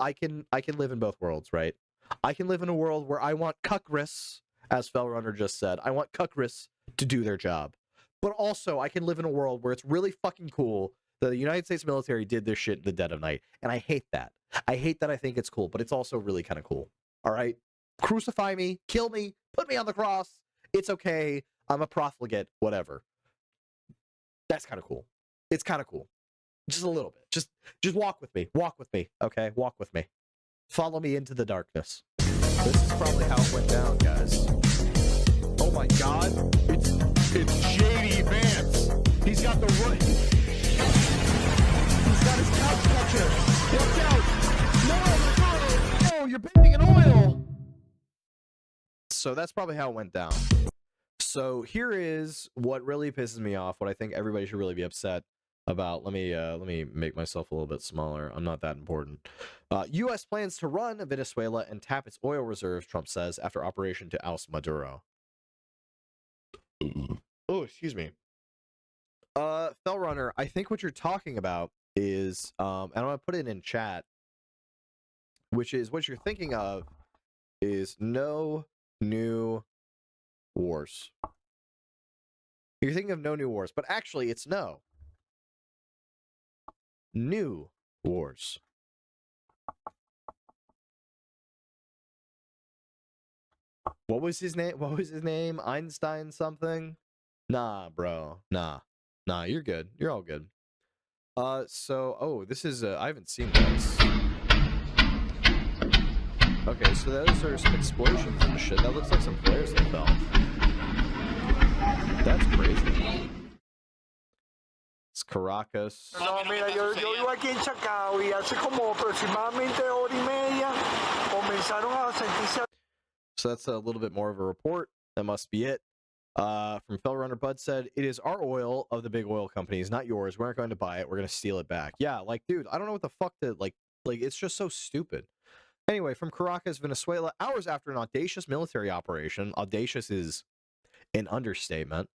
I can live in both worlds, right? I can live in a world where I want Cuckris, as Fellrunner just said, I want Cuckris to do their job. But also, I can live in a world where it's really fucking cool that the United States military did this shit in the dead of night. And I hate that. I hate that I think it's cool, but it's also really kind of cool. All right? Crucify me, kill me, put me on the cross. It's okay. I'm a profligate, whatever. That's kind of cool. It's kind of cool. Just a little bit. Just walk with me. Walk with me. Okay? Walk with me. Follow me into the darkness. This is probably how it went down, guys. Oh my god. It's JD Vance. He's got the right. He's got his couch catcher. Watch out. No, you're bending an oil. So that's probably how it went down. So here is what really pisses me off, what I think everybody should really be upset about. Let me make myself a little bit smaller. I'm not that important. U.S. plans to run Venezuela and tap its oil reserves, Trump says, after operation to oust Maduro. Oh, excuse me. Fellrunner, I think what you're talking about is, and I'm going to put it in chat, which is what you're thinking of is no new wars. You're thinking of no new wars, but actually it's no new wars. What was his name? What was his name? Einstein something? Nah, bro. Nah, you're good. You're all good. This is, I haven't seen this. Okay, so those are some explosions and shit. That looks like some flares that fell. That's crazy. It's Caracas. No, mira, yo vivo aquí en Chacao y hace como aproximadamente hora y media comenzaron a sentirse. So that's a little bit more of a report. That must be it. From Fellrunner, Bud said, "It is our oil of the big oil companies, not yours. We aren't going to buy it. We're going to steal it back." Yeah, like, dude, I don't know what the fuck to, like, it's just so stupid. Anyway, from Caracas, Venezuela, hours after an audacious military operation, audacious is an understatement.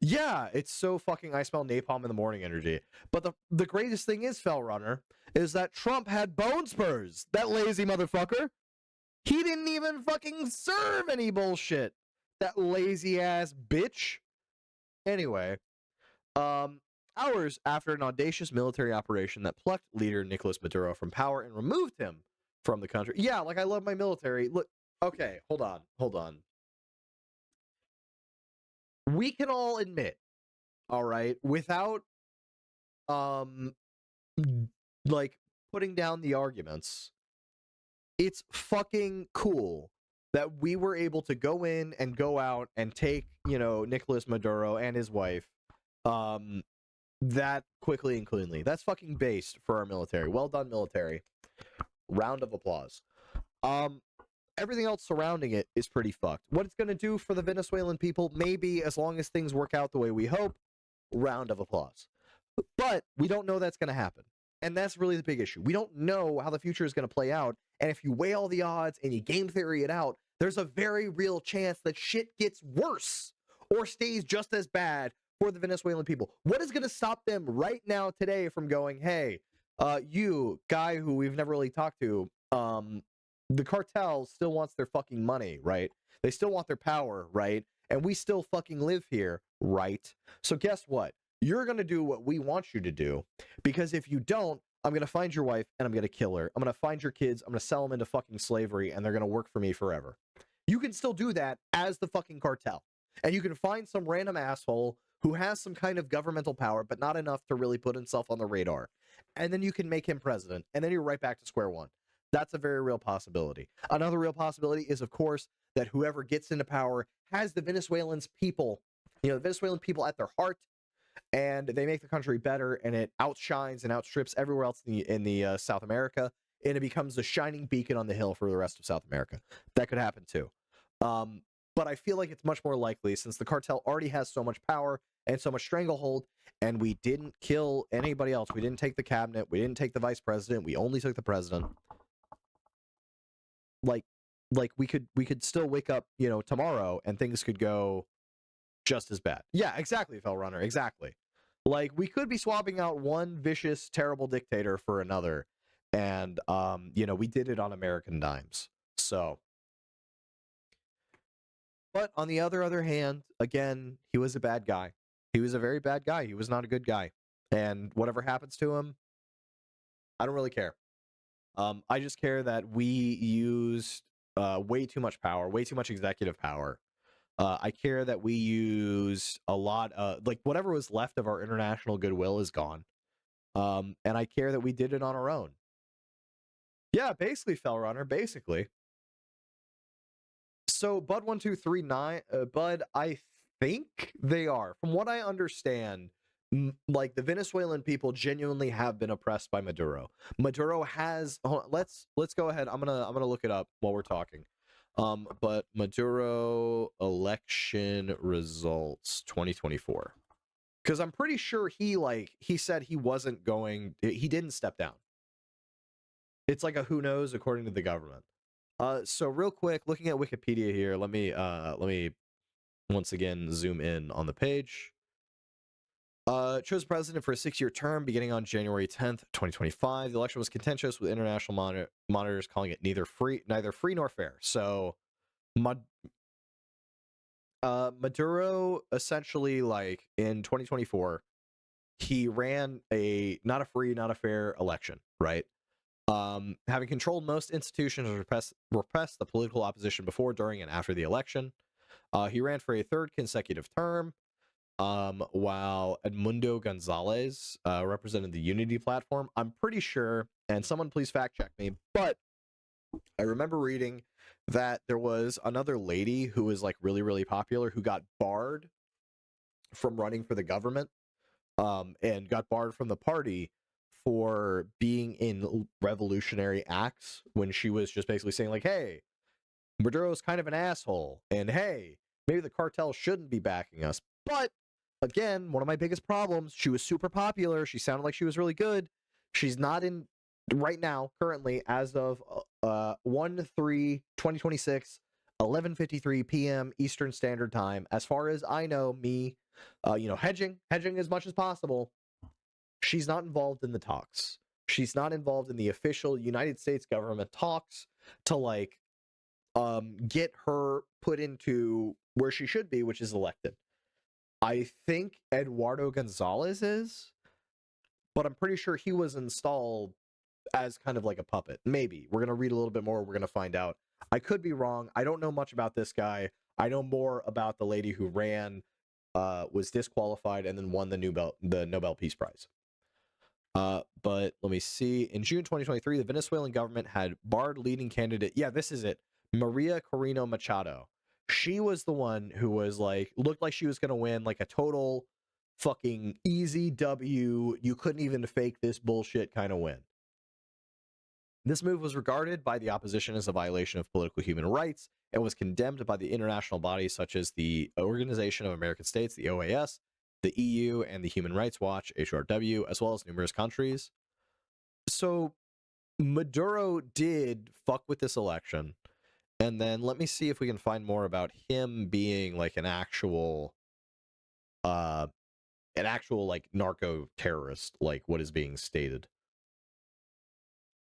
Yeah, it's so fucking, I smell napalm in the morning energy. But the greatest thing is, Fellrunner, is that Trump had bone spurs. That lazy motherfucker. He didn't even fucking serve any bullshit. That lazy ass bitch. Anyway, hours after an audacious military operation that plucked leader Nicolas Maduro from power and removed him from the country. Yeah, like, I love my military. Look, okay, hold on. We can all admit, all right, without like putting down the arguments, it's fucking cool that we were able to go in and go out and take, Nicolas Maduro and his wife that quickly and cleanly. That's fucking based for our military. Well done, military. Round of applause. Everything else surrounding it is pretty fucked. What it's going to do for the Venezuelan people, maybe, as long as things work out the way we hope, round of applause. But we don't know that's going to happen. And that's really the big issue. We don't know how the future is going to play out. And if you weigh all the odds and you game theory it out, there's a very real chance that shit gets worse or stays just as bad for the Venezuelan people. What is going to stop them right now today from going, hey, you, guy who we've never really talked to, the cartel still wants their fucking money, right? They still want their power, right? And we still fucking live here, right? So guess what? You're going to do what we want you to do, because if you don't, I'm going to find your wife and I'm going to kill her. I'm going to find your kids. I'm going to sell them into fucking slavery and they're going to work for me forever. You can still do that as the fucking cartel. And you can find some random asshole who has some kind of governmental power, but not enough to really put himself on the radar. And then you can make him president. And then you're right back to square one. That's a very real possibility. Another real possibility is, of course, that whoever gets into power has the Venezuelan people at their heart, and they make the country better, and it outshines and outstrips everywhere else in the South America, and it becomes a shining beacon on the hill for the rest of South America. That could happen too. But I feel like it's much more likely, since the cartel already has so much power and so much stranglehold, and we didn't kill anybody else. We didn't take the cabinet. We didn't take the vice president. We only took the president. Like we could still wake up, tomorrow and things could go just as bad. Yeah, exactly, Fellrunner, exactly. Like, we could be swapping out one vicious, terrible dictator for another, And we did it on American dimes. So, but on the other hand, again, he was a bad guy. He was a very bad guy. He was not a good guy. And whatever happens to him, I don't really care. I just care that we used way too much power, way too much executive power. I care that we use a lot like whatever was left of our international goodwill is gone. And I care that we did it on our own. Yeah, basically, Fellrunner, basically. So Bud 1239, Bud, I think they are. From what I understand, like the Venezuelan people genuinely have been oppressed by Maduro. Maduro has. Let's go ahead. I'm gonna look it up while we're talking. But Maduro election results 2024. Because I'm pretty sure he said he wasn't going. He didn't step down. It's like a who knows according to the government. So real quick, looking at Wikipedia here, let me once again zoom in on the page. Chose president for a 6-year term beginning on January 10th, 2025. The election was contentious, with international monitors calling it neither free nor fair. So, Maduro essentially, like in 2024, he ran a not a free, not a fair election, right? Having controlled most institutions, repressed the political opposition before, during, and after the election. He ran for a third consecutive term, while Edmundo Gonzalez represented the Unity platform. I'm pretty sure, and someone please fact check me, but I remember reading that there was another lady who was like really, really popular who got barred from running for the government, and got barred from the party for being in revolutionary acts when she was just basically saying like, hey, Maduro's kind of an asshole, and hey, maybe the cartel shouldn't be backing us. But again, one of my biggest problems, she was super popular. She sounded like she was really good. She's not in right now, currently, as of 1/3/2026, 11:53 p.m. Eastern Standard Time. As far as I know, hedging as much as possible. She's not involved in the talks. She's not involved in the official United States government talks to like get her put into where she should be, which is elected. I think Eduardo Gonzalez is, but I'm pretty sure he was installed as kind of like a puppet. Maybe. We're going to read a little bit more. We're going to find out. I could be wrong. I don't know much about this guy. I know more about the lady who ran, was disqualified, and then won the Nobel Peace Prize. But let me see. In June 2023, the Venezuelan government had barred leading candidate. Yeah, this is it. Maria Corina Machado. She was the one who was like, looked like she was going to win like a total fucking easy W. You couldn't even fake this bullshit kind of win. This move was regarded by the opposition as a violation of political human rights and was condemned by the international bodies such as the Organization of American States, the OAS, the EU, and the Human Rights Watch, HRW, as well as numerous countries. So Maduro did fuck with this election. And then let me see if we can find more about him being like an actual like narco terrorist, like what is being stated.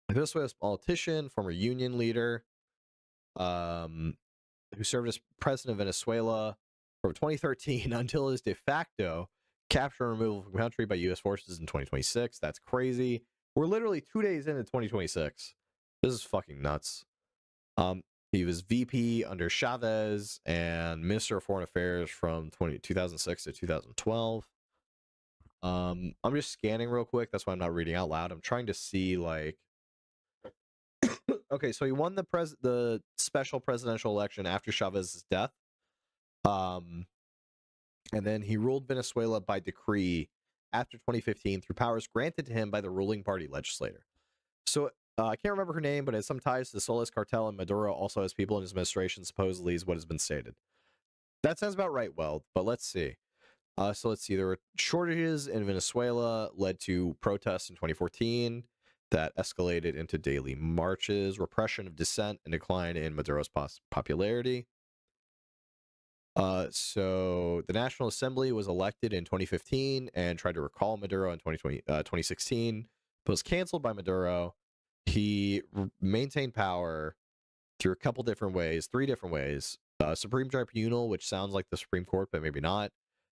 This was a politician, former union leader, who served as president of Venezuela from 2013 until his de facto capture and removal from the country by U.S. forces in 2026. That's crazy. We're literally 2 days into 2026. This is fucking nuts. He was VP under Chavez and Minister of Foreign Affairs from 2006 to 2012. I'm just scanning real quick. That's why I'm not reading out loud. I'm trying to see like. Okay, so he won the special presidential election after Chavez's death. And then he ruled Venezuela by decree after 2015 through powers granted to him by the ruling party legislator. So I can't remember her name, but it has some ties to the Solis cartel, and Maduro also has people in his administration, supposedly, is what has been stated. That sounds about right, well, but let's see. So let's see. There were shortages in Venezuela, led to protests in 2014 that escalated into daily marches, repression of dissent, and decline in Maduro's popularity. So the National Assembly was elected in 2015 and tried to recall Maduro in 2016, but was canceled by Maduro. he maintained power through a couple different ways, 3 different ways. Supreme Tribunal, which sounds like the Supreme Court, but maybe not.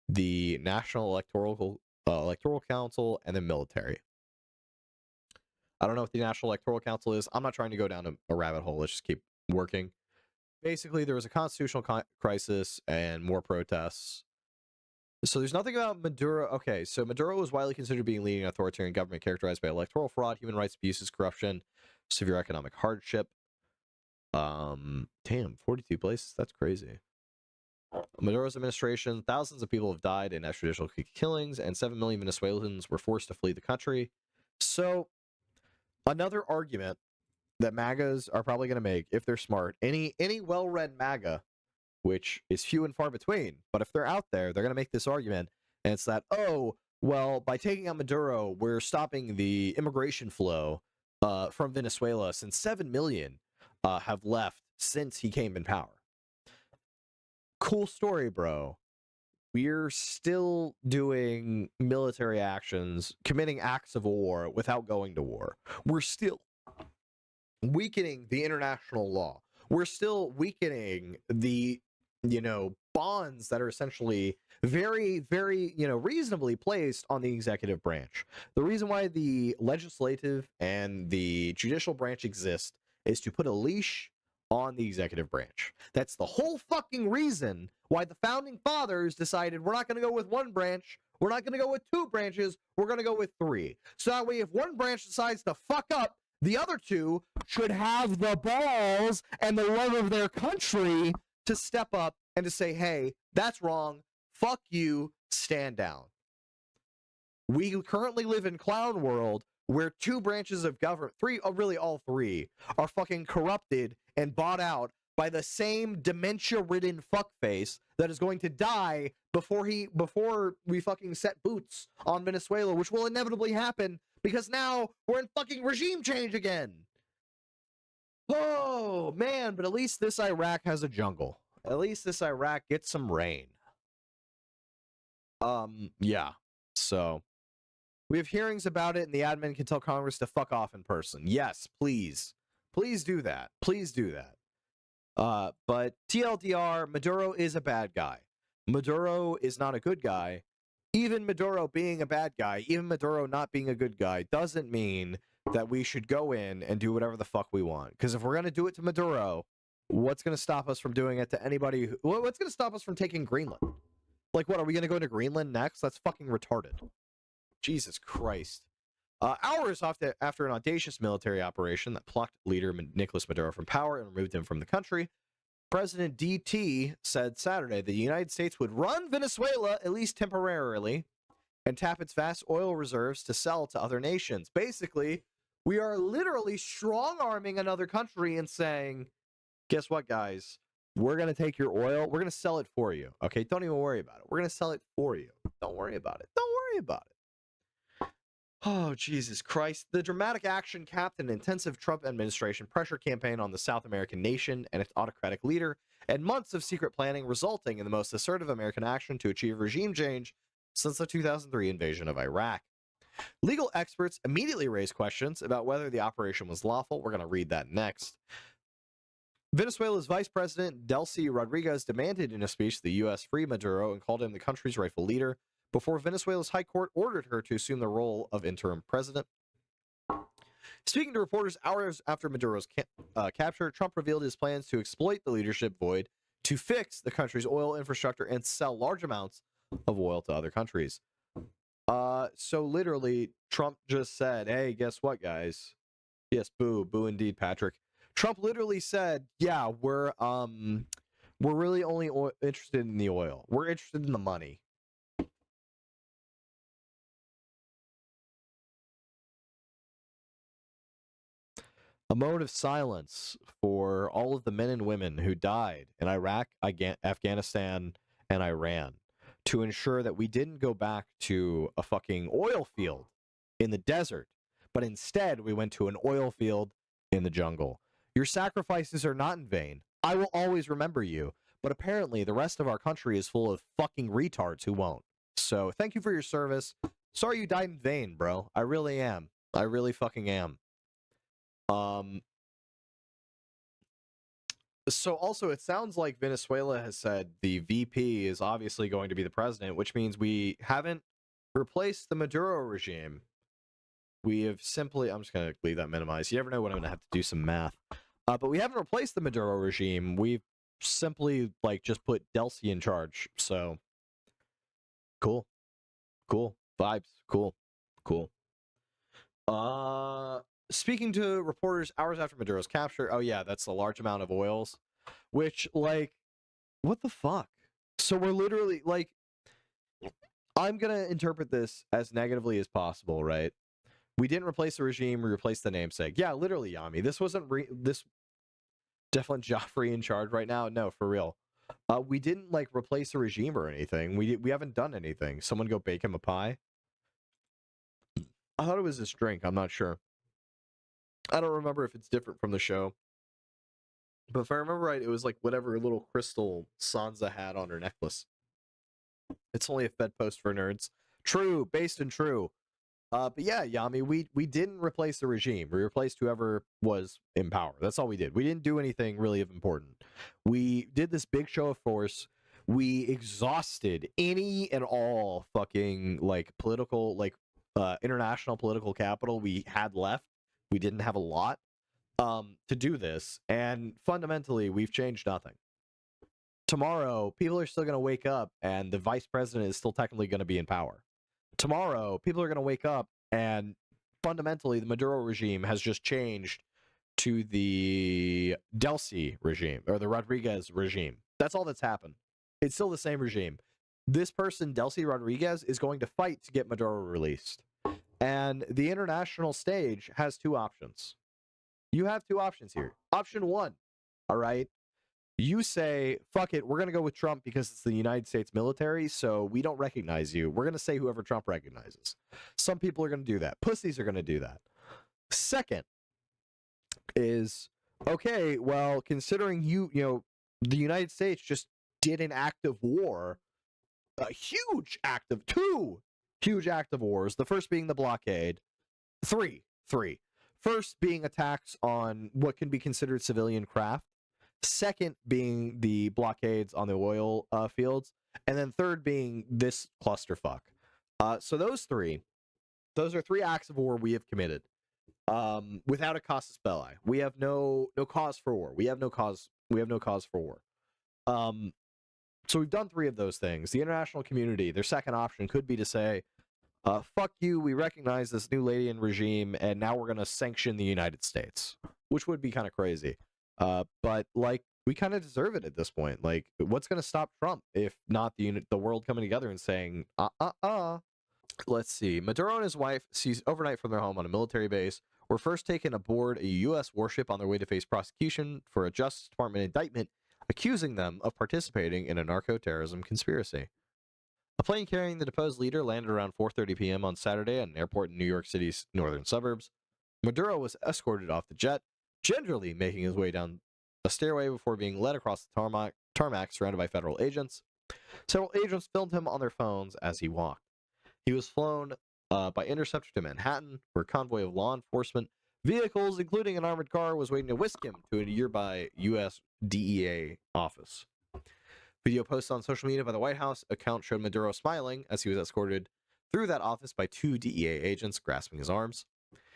The National Electoral Council, and the military. I don't know what the National Electoral Council is. I'm not trying to go down a rabbit hole. Let's just keep working. Basically, there was a constitutional crisis and more protests. So there's nothing about Maduro. Okay, so Maduro was widely considered being leading authoritarian government characterized by electoral fraud, human rights abuses, corruption, severe economic hardship. Damn, 42 places. That's crazy. Maduro's administration, thousands of people have died in extrajudicial killings, and 7 million Venezuelans were forced to flee the country. So, another argument that MAGAs are probably going to make, if they're smart, any well-read MAGA, which is few and far between, but if they're out there, they're going to make this argument, and it's that, oh, well, by taking out Maduro, we're stopping the immigration flow from Venezuela, since 7 million have left since he came in power. Cool story, bro. We're still doing military actions, committing acts of war without going to war. We're still weakening the international law. We're still weakening the, bonds that are essentially very, very, reasonably placed on the executive branch. The reason why the legislative and the judicial branch exist is to put a leash on the executive branch. That's the whole fucking reason why the founding fathers decided we're not going to go with one branch, we're not going to go with 2 branches, we're going to go with 3. So that way, if one branch decides to fuck up, the other 2 should have the balls and the love of their country to step up and to say, hey, that's wrong, fuck you, stand down. We currently live in clown world where 2 branches of government, 3, really all 3, are fucking corrupted and bought out by the same dementia-ridden fuckface that is going to die before we fucking set boots on Venezuela, which will inevitably happen because now we're in fucking regime change again. Oh, man, but at least this Iraq has a jungle. At least this Iraq gets some rain. Yeah. So, we have hearings about it, and the admin can tell Congress to fuck off in person. Yes, please. Please do that. Please do that. But TLDR, Maduro is a bad guy. Maduro is not a good guy. Even Maduro being a bad guy, even Maduro not being a good guy, doesn't mean that we should go in and do whatever the fuck we want. Because if we're going to do it to Maduro, what's going to stop us from doing it to anybody? What's going to stop us from taking Greenland? Like, what, are we going to go into Greenland next? That's fucking retarded. Jesus Christ. Hours after an audacious military operation that plucked leader Nicolas Maduro from power and removed him from the country, President DT said Saturday that the United States would run Venezuela, at least temporarily, and tap its vast oil reserves to sell to other nations. Basically, we are literally strong-arming another country and saying, guess what, guys? We're going to take your oil. We're going to sell it for you. Okay, don't even worry about it. We're going to sell it for you. Don't worry about it. Don't worry about it. Oh, Jesus Christ. The dramatic action capped an intensive Trump administration pressure campaign on the South American nation and its autocratic leader, and months of secret planning resulting in the most assertive American action to achieve regime change since the 2003 invasion of Iraq. Legal experts immediately raised questions about whether the operation was lawful. We're going to read that next. Venezuela's Vice President Delcy Rodriguez demanded in a speech the U.S. free Maduro and called him the country's rightful leader, before Venezuela's high court ordered her to assume the role of interim president. Speaking to reporters hours after Maduro's capture, Trump revealed his plans to exploit the leadership void to fix the country's oil infrastructure and sell large amounts of oil to other countries. So literally, Trump just said, hey, guess what, guys? Yes, boo indeed, Patrick. Trump literally said, yeah, we're really only interested in the oil. We're interested in the money. A moment of silence for all of the men and women who died in Iraq, Afghanistan, and Iran to ensure that we didn't go back to a fucking oil field in the desert, but instead we went to an oil field in the jungle. Your sacrifices are not in vain. I will always remember you, but apparently the rest of our country is full of fucking retards who won't. So thank you for your service. Sorry you died in vain, bro. I really am. I really fucking am. So also, it sounds like Venezuela has said the VP is obviously going to be the president, which means we haven't replaced the Maduro regime. We have simply, I'm just going to leave that minimized. You never know when I'm going to have to do some math. But we haven't replaced the Maduro regime. We've simply like just put Delcy in charge. So cool. Vibes. Cool. Speaking to reporters hours after Maduro's capture, oh yeah, that's a large amount of oils. Which, like, what the fuck? So we're literally like, I'm gonna interpret this as negatively as possible, right? We didn't replace the regime, we replaced the namesake. Yeah, literally, Yami. This wasn't this definitely Joffrey in charge right now. No, for real. We didn't like replace a regime or anything. We haven't done anything. Someone go bake him a pie. I thought it was this drink. I'm not sure. I don't remember if it's different from the show. But if I remember right, it was like whatever little crystal Sansa had on her necklace. It's only a Fed post for nerds. True, based and true. But yeah, Yami, we didn't replace the regime. We replaced whoever was in power. That's all we did. We didn't do anything really of important. We did this big show of force. We exhausted any and all fucking like political, like international political capital we had left. We didn't have a lot to do this, and fundamentally, we've changed nothing. Tomorrow, people are still going to wake up, and the vice president is still technically going to be in power. Tomorrow, people are going to wake up, and fundamentally, the Maduro regime has just changed to the Delcy regime, or the Rodriguez regime. That's all that's happened. It's still the same regime. This person, Delcy Rodriguez, is going to fight to get Maduro released. And the international stage has two options. You have two options here. Option one, all right, you say, fuck it, we're going to go with Trump because it's the United States military, so we don't recognize you. We're going to say whoever Trump recognizes. Some people are going to do that. Pussies are going to do that. Second is, okay, well, considering the United States just did an act of war, two huge act of wars, the first being the blockade, three. First being attacks on what can be considered civilian craft. Second being the blockades on the oil fields. And then third being this clusterfuck. So those are three acts of war we have committed. Without a casus belli. We have no cause for war. We have no cause for war. So we've done three of those things. The international community, their second option could be to say, fuck you, we recognize this new Ladian regime, and now we're going to sanction the United States, which would be kind of crazy. But, like, we kind of deserve it at this point. Like, what's going to stop Trump if not the world coming together and saying, Let's see. Maduro and his wife, seized overnight from their home on a military base, were first taken aboard a U.S. warship on their way to face prosecution for a Justice Department indictment accusing them of participating in a narco-terrorism conspiracy. A plane carrying the deposed leader landed around 4:30 p.m. on Saturday at an airport in New York City's northern suburbs. Maduro was escorted off the jet, gingerly making his way down a stairway before being led across the tarmac surrounded by federal agents. Several agents filmed him on their phones as he walked. He was flown by interceptor to Manhattan, where a convoy of law enforcement vehicles, including an armored car, was waiting to whisk him to a nearby U.S. DEA office. Video posted on social media by the White House account showed Maduro smiling as he was escorted through that office by two DEA agents grasping his arms.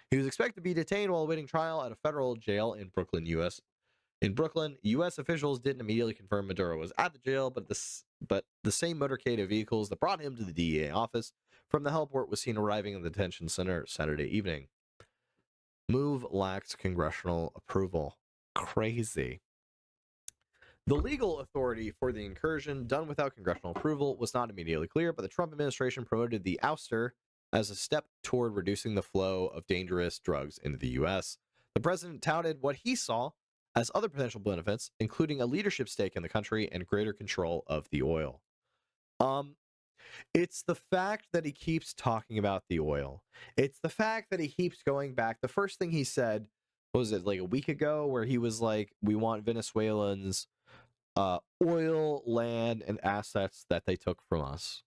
He was expected to be detained while awaiting trial at a federal jail in Brooklyn, U.S. In Brooklyn, U.S. officials didn't immediately confirm Maduro was at the jail, but the same motorcade of vehicles that brought him to the DEA office from the heliport was seen arriving in the detention center Saturday evening. Move lacked congressional approval. Crazy. The legal authority for the incursion, done without congressional approval, was not immediately clear, but the Trump administration promoted the ouster as a step toward reducing the flow of dangerous drugs into the U.S. The president touted what he saw as other potential benefits, including a leadership stake in the country and greater control of the oil. It's the fact that he keeps talking about the oil. It's the fact that he keeps going back. The first thing he said, what was it, like a week ago, where he was like, we want Venezuelans oil, land, and assets that they took from us.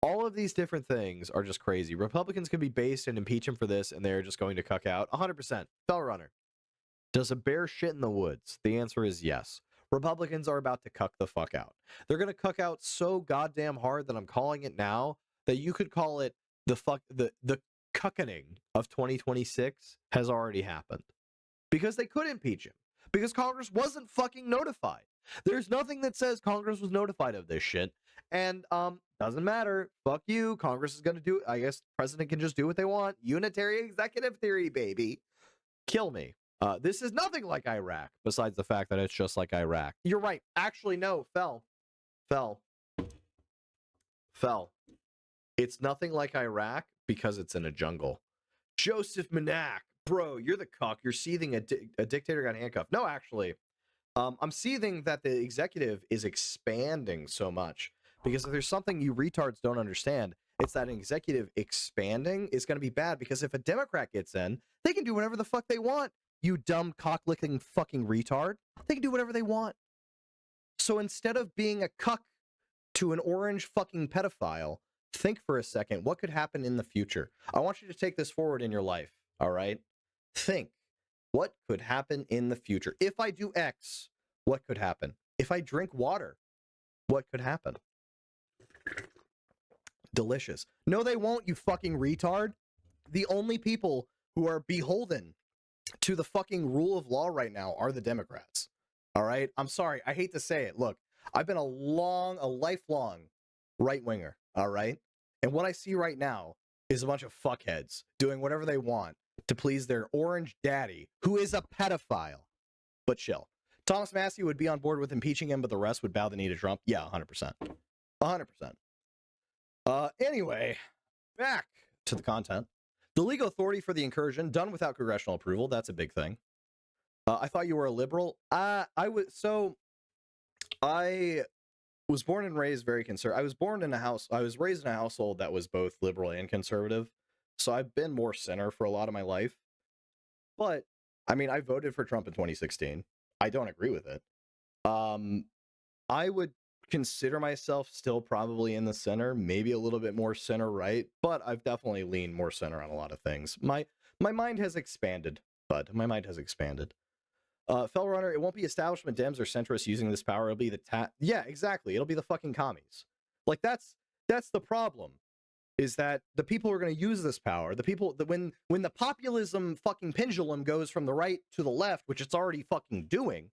All of these different things are just crazy. Republicans can be based and impeach him for this, and they're just going to cuck out 100%. Fell runner. Does a bear shit in the woods? The answer is yes. Republicans are about to cuck the fuck out. They're going to cuck out so goddamn hard that I'm calling it now that you could call it the cuckening of 2026 has already happened. Because they could impeach him. Because Congress wasn't fucking notified. There's nothing that says Congress was notified of this shit. And doesn't matter. Fuck you. Congress is going to do it. I guess president can just do what they want. Unitary executive theory, baby. Kill me. This is nothing like Iraq, besides the fact that it's just like Iraq. You're right. Actually, no. Fell. It's nothing like Iraq because it's in a jungle. Joseph Manak. Bro, you're the cuck. You're seething a dictator got handcuffed. No, actually. I'm seething that the executive is expanding so much. Because if there's something you retards don't understand, it's that an executive expanding is going to be bad. Because if a Democrat gets in, they can do whatever the fuck they want. You dumb cock-licking fucking retard. They can do whatever they want. So instead of being a cuck to an orange fucking pedophile, think for a second, what could happen in the future? I want you to take this forward in your life, all right? Think, what could happen in the future? If I do X, what could happen? If I drink water, what could happen? Delicious. No, they won't, you fucking retard. The only people who are beholden to the fucking rule of law right now are the Democrats. All right? I'm sorry. I hate to say it. Look, I've been a lifelong right-winger. All right? And what I see right now is a bunch of fuckheads doing whatever they want to please their orange daddy, who is a pedophile. But chill. Thomas Massey would be on board with impeaching him, but the rest would bow the knee to Trump. Yeah, 100%. 100%. Anyway, back to the content. The legal authority for the incursion, done without congressional approval. That's a big thing. I thought you were a liberal. I was born and raised very conservative. I was raised in a household that was both liberal and conservative. So I've been more center for a lot of my life. But, I mean, I voted for Trump in 2016. I don't agree with it. I would consider myself still probably in the center, maybe a little bit more center right, but I've definitely leaned more center on a lot of things. My mind has expanded, bud. My mind has expanded. Fell runner, it won't be establishment Dems or centrists using this power. It'll be yeah, exactly. It'll be the fucking commies. Like that's the problem. Is that the people who are going to use this power, the people that when the populism fucking pendulum goes from the right to the left, which it's already fucking doing,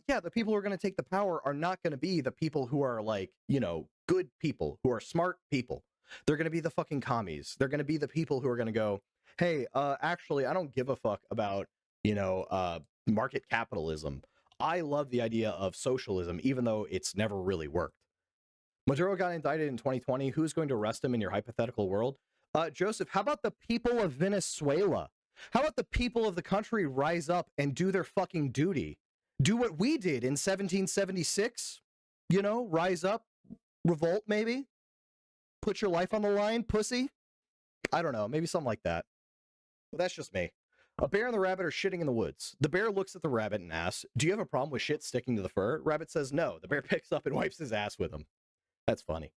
yeah, the people who are going to take the power are not going to be the people who are like, you know, good people, who are smart people. They're going to be the fucking commies. They're going to be the people who are going to go, hey, actually, I don't give a fuck about, you know, market capitalism. I love the idea of socialism, even though it's never really worked. Maduro got indicted in 2020. Who's going to arrest him in your hypothetical world? Joseph, how about the people of Venezuela? How about the people of the country rise up and do their fucking duty? Do what we did in 1776? You know, rise up, revolt maybe? Put your life on the line, pussy? I don't know, maybe something like that. But that's just me. A bear and the rabbit are shitting in the woods. The bear looks at the rabbit and asks, do you have a problem with shit sticking to the fur? Rabbit says no. The bear picks up and wipes his ass with him. That's funny.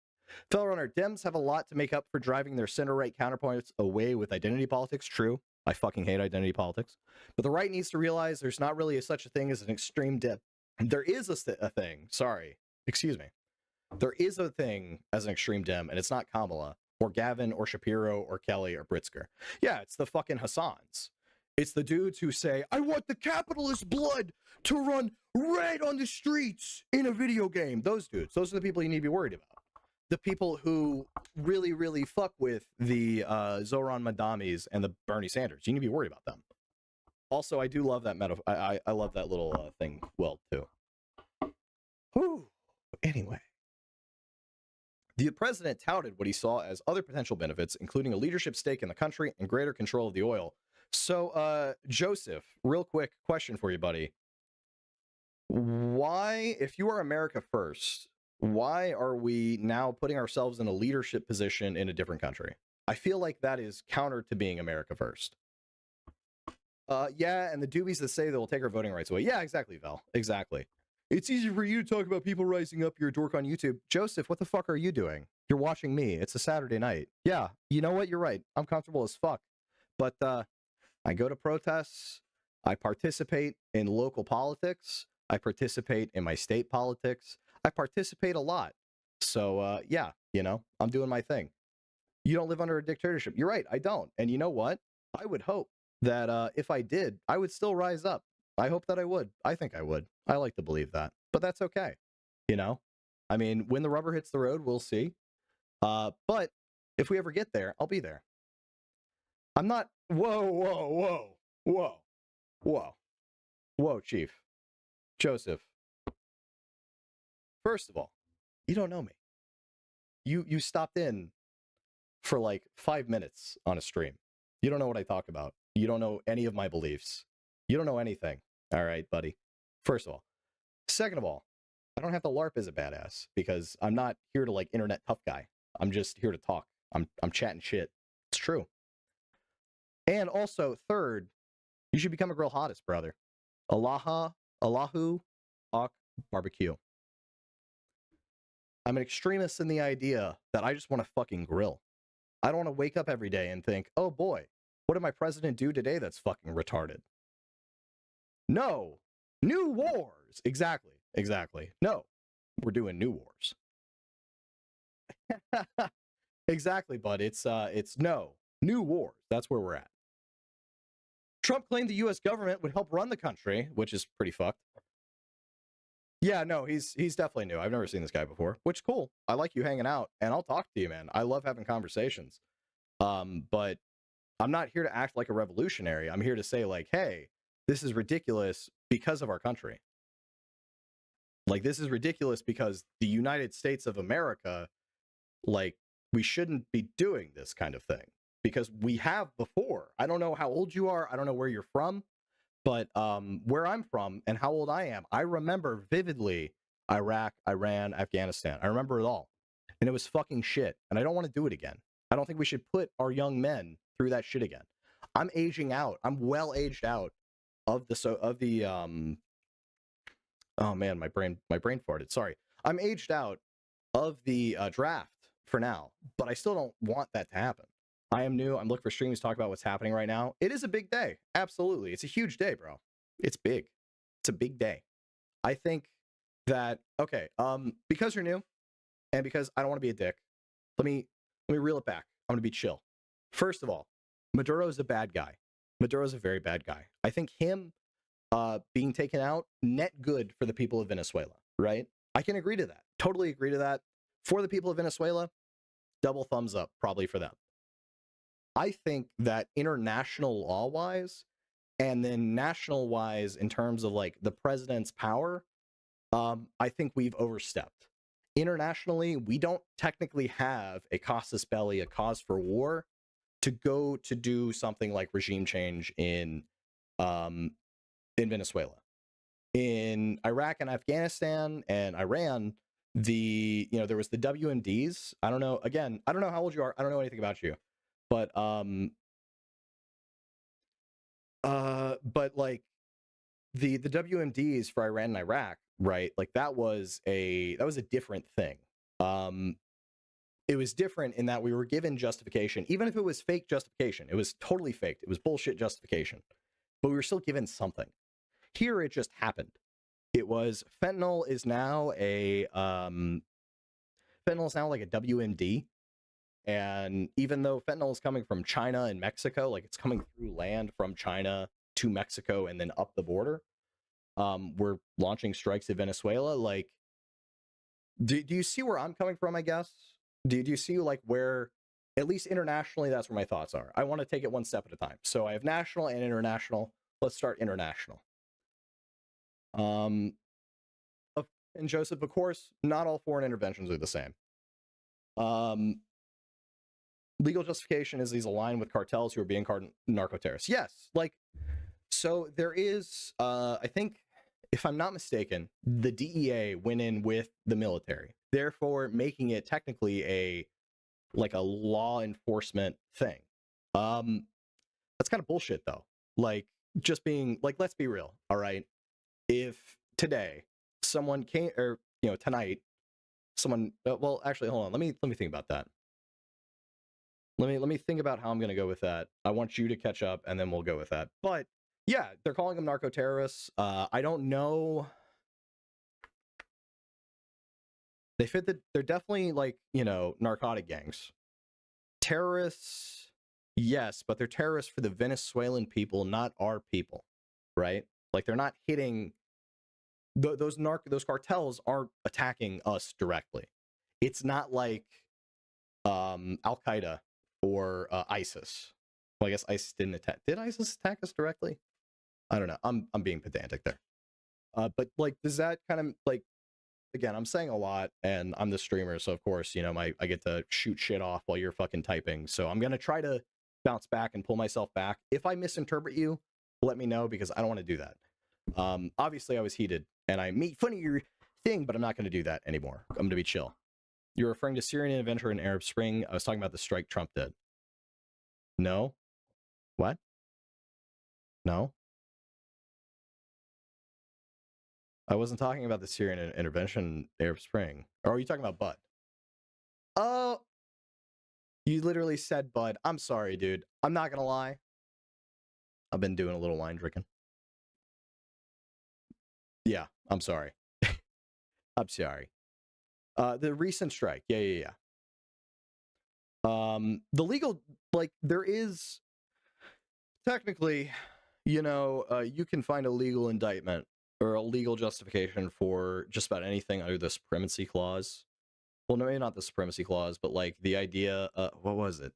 Fellow runner, Dems have a lot to make up for driving their center-right counterparts away with identity politics. True. I fucking hate identity politics. But the right needs to realize there's not really such a thing as an extreme Dem. There is a thing. Sorry. Excuse me. There is a thing as an extreme Dem, and it's not Kamala, or Gavin, or Shapiro, or Kelly, or Pritzker. Yeah, it's the fucking Hassans. It's the dudes who say, I want the capitalist blood to run red on the streets in a video game. Those dudes. Those are the people you need to be worried about. The people who really, really fuck with the Zoran Madamis and the Bernie Sanders. You need to be worried about them. Also, I do love that I love that little thing well, too. Whew. Anyway. The president touted what he saw as other potential benefits, including a leadership stake in the country and greater control of the oil. So, Joseph, real quick question for you, buddy. Why, if you are America first, why are we now putting ourselves in a leadership position in a different country? I feel like that is counter to being America first. Yeah, and the doobies that say they will take our voting rights away. Yeah, exactly, Val. Exactly. It's easy for you to talk about people rising up. You're a dork on YouTube. Joseph, what the fuck are you doing? You're watching me. It's a Saturday night. Yeah, you know what? You're right. I'm comfortable as fuck. But I go to protests. I participate in local politics. I participate in my state politics. I participate a lot. So, yeah, you know, I'm doing my thing. You don't live under a dictatorship. You're right. I don't. And you know what? I would hope that if I did, I would still rise up. I hope that I would. I think I would. I like to believe that. But that's okay. You know? I mean, when the rubber hits the road, we'll see. But if we ever get there, I'll be there. I'm not. Whoa, Chief. Joseph. First of all, you don't know me. You stopped in for like 5 minutes on a stream. You don't know what I talk about. You don't know any of my beliefs. You don't know anything. All right, buddy. First of all. Second of all, I don't have to LARP as a badass because I'm not here to like internet tough guy. I'm just here to talk. I'm chatting shit. It's true. And also, third, you should become a grill hottest, brother. Allahu Ak Barbecue. I'm an extremist in the idea that I just want to fucking grill. I don't want to wake up every day and think, oh boy, what did my president do today that's fucking retarded? No. New wars. Exactly. No. We're doing new wars. Exactly, bud. It's no. New wars. That's where we're at. Trump claimed the US government would help run the country, which is pretty fucked. Yeah, no, he's definitely new. I've never seen this guy before, which is cool. I like you hanging out, and I'll talk to you, man. I love having conversations. But I'm not here to act like a revolutionary. I'm here to say, like, hey, this is ridiculous because of our country. Like, this is ridiculous because the United States of America, like, we shouldn't be doing this kind of thing because we have before. I don't know how old you are. I don't know where you're from. But where I'm from and how old I am, I remember vividly Iraq, Iran, Afghanistan. I remember it all. And it was fucking shit. And I don't want to do it again. I don't think we should put our young men through that shit again. I'm aging out. I'm well aged out of the oh man, my brain farted. Sorry. I'm aged out of the draft for now, but I still don't want that to happen. I am new. I'm looking for streams to talk about what's happening right now. It is a big day. Absolutely. It's a huge day, bro. It's big. It's a big day. I think that, okay, because you're new and because I don't want to be a dick, let me reel it back. I'm going to be chill. First of all, Maduro is a bad guy. Maduro is a very bad guy. I think him being taken out, net good for the people of Venezuela, right? I can agree to that. Totally agree to that. For the people of Venezuela, double thumbs up, probably for them. I think that international law-wise, and then national-wise in terms of like the president's power, I think we've overstepped. Internationally, we don't technically have a casus belli, a cause for war, to go to do something like regime change in Venezuela. In Iraq and Afghanistan and Iran, there was the WMDs. I don't know. Again, I don't know how old you are. I don't know anything about you. But like the WMDs for Iran and Iraq, right? Like that was a different thing. It was different in that we were given justification, even if it was fake justification. It was totally faked. It was bullshit justification, but we were still given something. Here, it just happened. It was fentanyl is now like a WMD. And even though fentanyl is coming from China and Mexico, like it's coming through land from China to Mexico and then up the border, we're launching strikes at Venezuela. Like, do you see where I'm coming from, I guess? Do you see like where, at least internationally, that's where my thoughts are. I want to take it one step at a time. So I have national and international. Let's start international. And Joseph, of course, not all foreign interventions are the same. Legal justification is these align with cartels who are being narco-terrorists. Yes, like, so there is, I think, if I'm not mistaken, the DEA went in with the military, therefore making it technically a law enforcement thing. That's kind of bullshit, though. Like, just being, like, let's be real, all right? If today someone came, or tonight, someone. Well, actually, hold on. Let me think about that. Let me think about how I'm going to go with that. I want you to catch up, and then we'll go with that. But yeah, they're calling them narco terrorists. I don't know. They fit the. They're definitely like narcotic gangs. Terrorists, yes, but they're terrorists for the Venezuelan people, not our people, right? Like they're not hitting. Those cartels aren't attacking us directly. It's not like Al Qaeda or ISIS. Well, I guess ISIS didn't attack. Did ISIS attack us directly? I don't know. I'm being pedantic there. But like, does that kind of like? Again, I'm saying a lot, and I'm the streamer, so of course, I get to shoot shit off while you're fucking typing. So I'm gonna try to bounce back and pull myself back. If I misinterpret you, let me know because I don't want to do that. Obviously, I was heated, and I made fun of your thing, but I'm not going to do that anymore. I'm going to be chill. You're referring to Syrian adventure in Arab Spring. I was talking about the strike Trump did. No? What? No? I wasn't talking about the Syrian intervention in Arab Spring. Or are you talking about Bud? Oh, you literally said Bud. I'm sorry, dude. I'm not going to lie. I've been doing a little wine drinking. Yeah, I'm sorry. I'm sorry. The recent strike. Yeah. The legal, like, there is technically, you can find a legal indictment or a legal justification for just about anything under the supremacy clause. Well, no, maybe not the supremacy clause, but like the idea, what was it?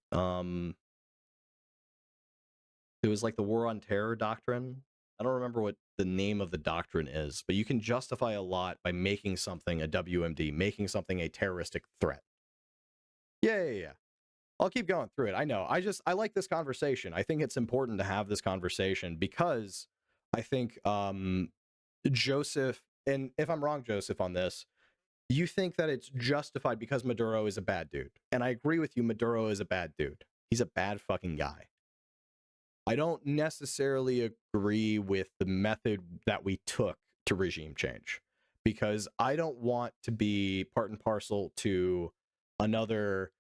It was like the war on terror doctrine. I don't remember what the name of the doctrine is, but you can justify a lot by making something a WMD, making something a terroristic threat. Yeah. I'll keep going through it. I know. I like this conversation. I think it's important to have this conversation because I think Joseph, and if I'm wrong, Joseph, on this, you think that it's justified because Maduro is a bad dude. And I agree with you, Maduro is a bad dude. He's a bad fucking guy. I don't necessarily agree with the method that we took to regime change because I don't want to be part and parcel to another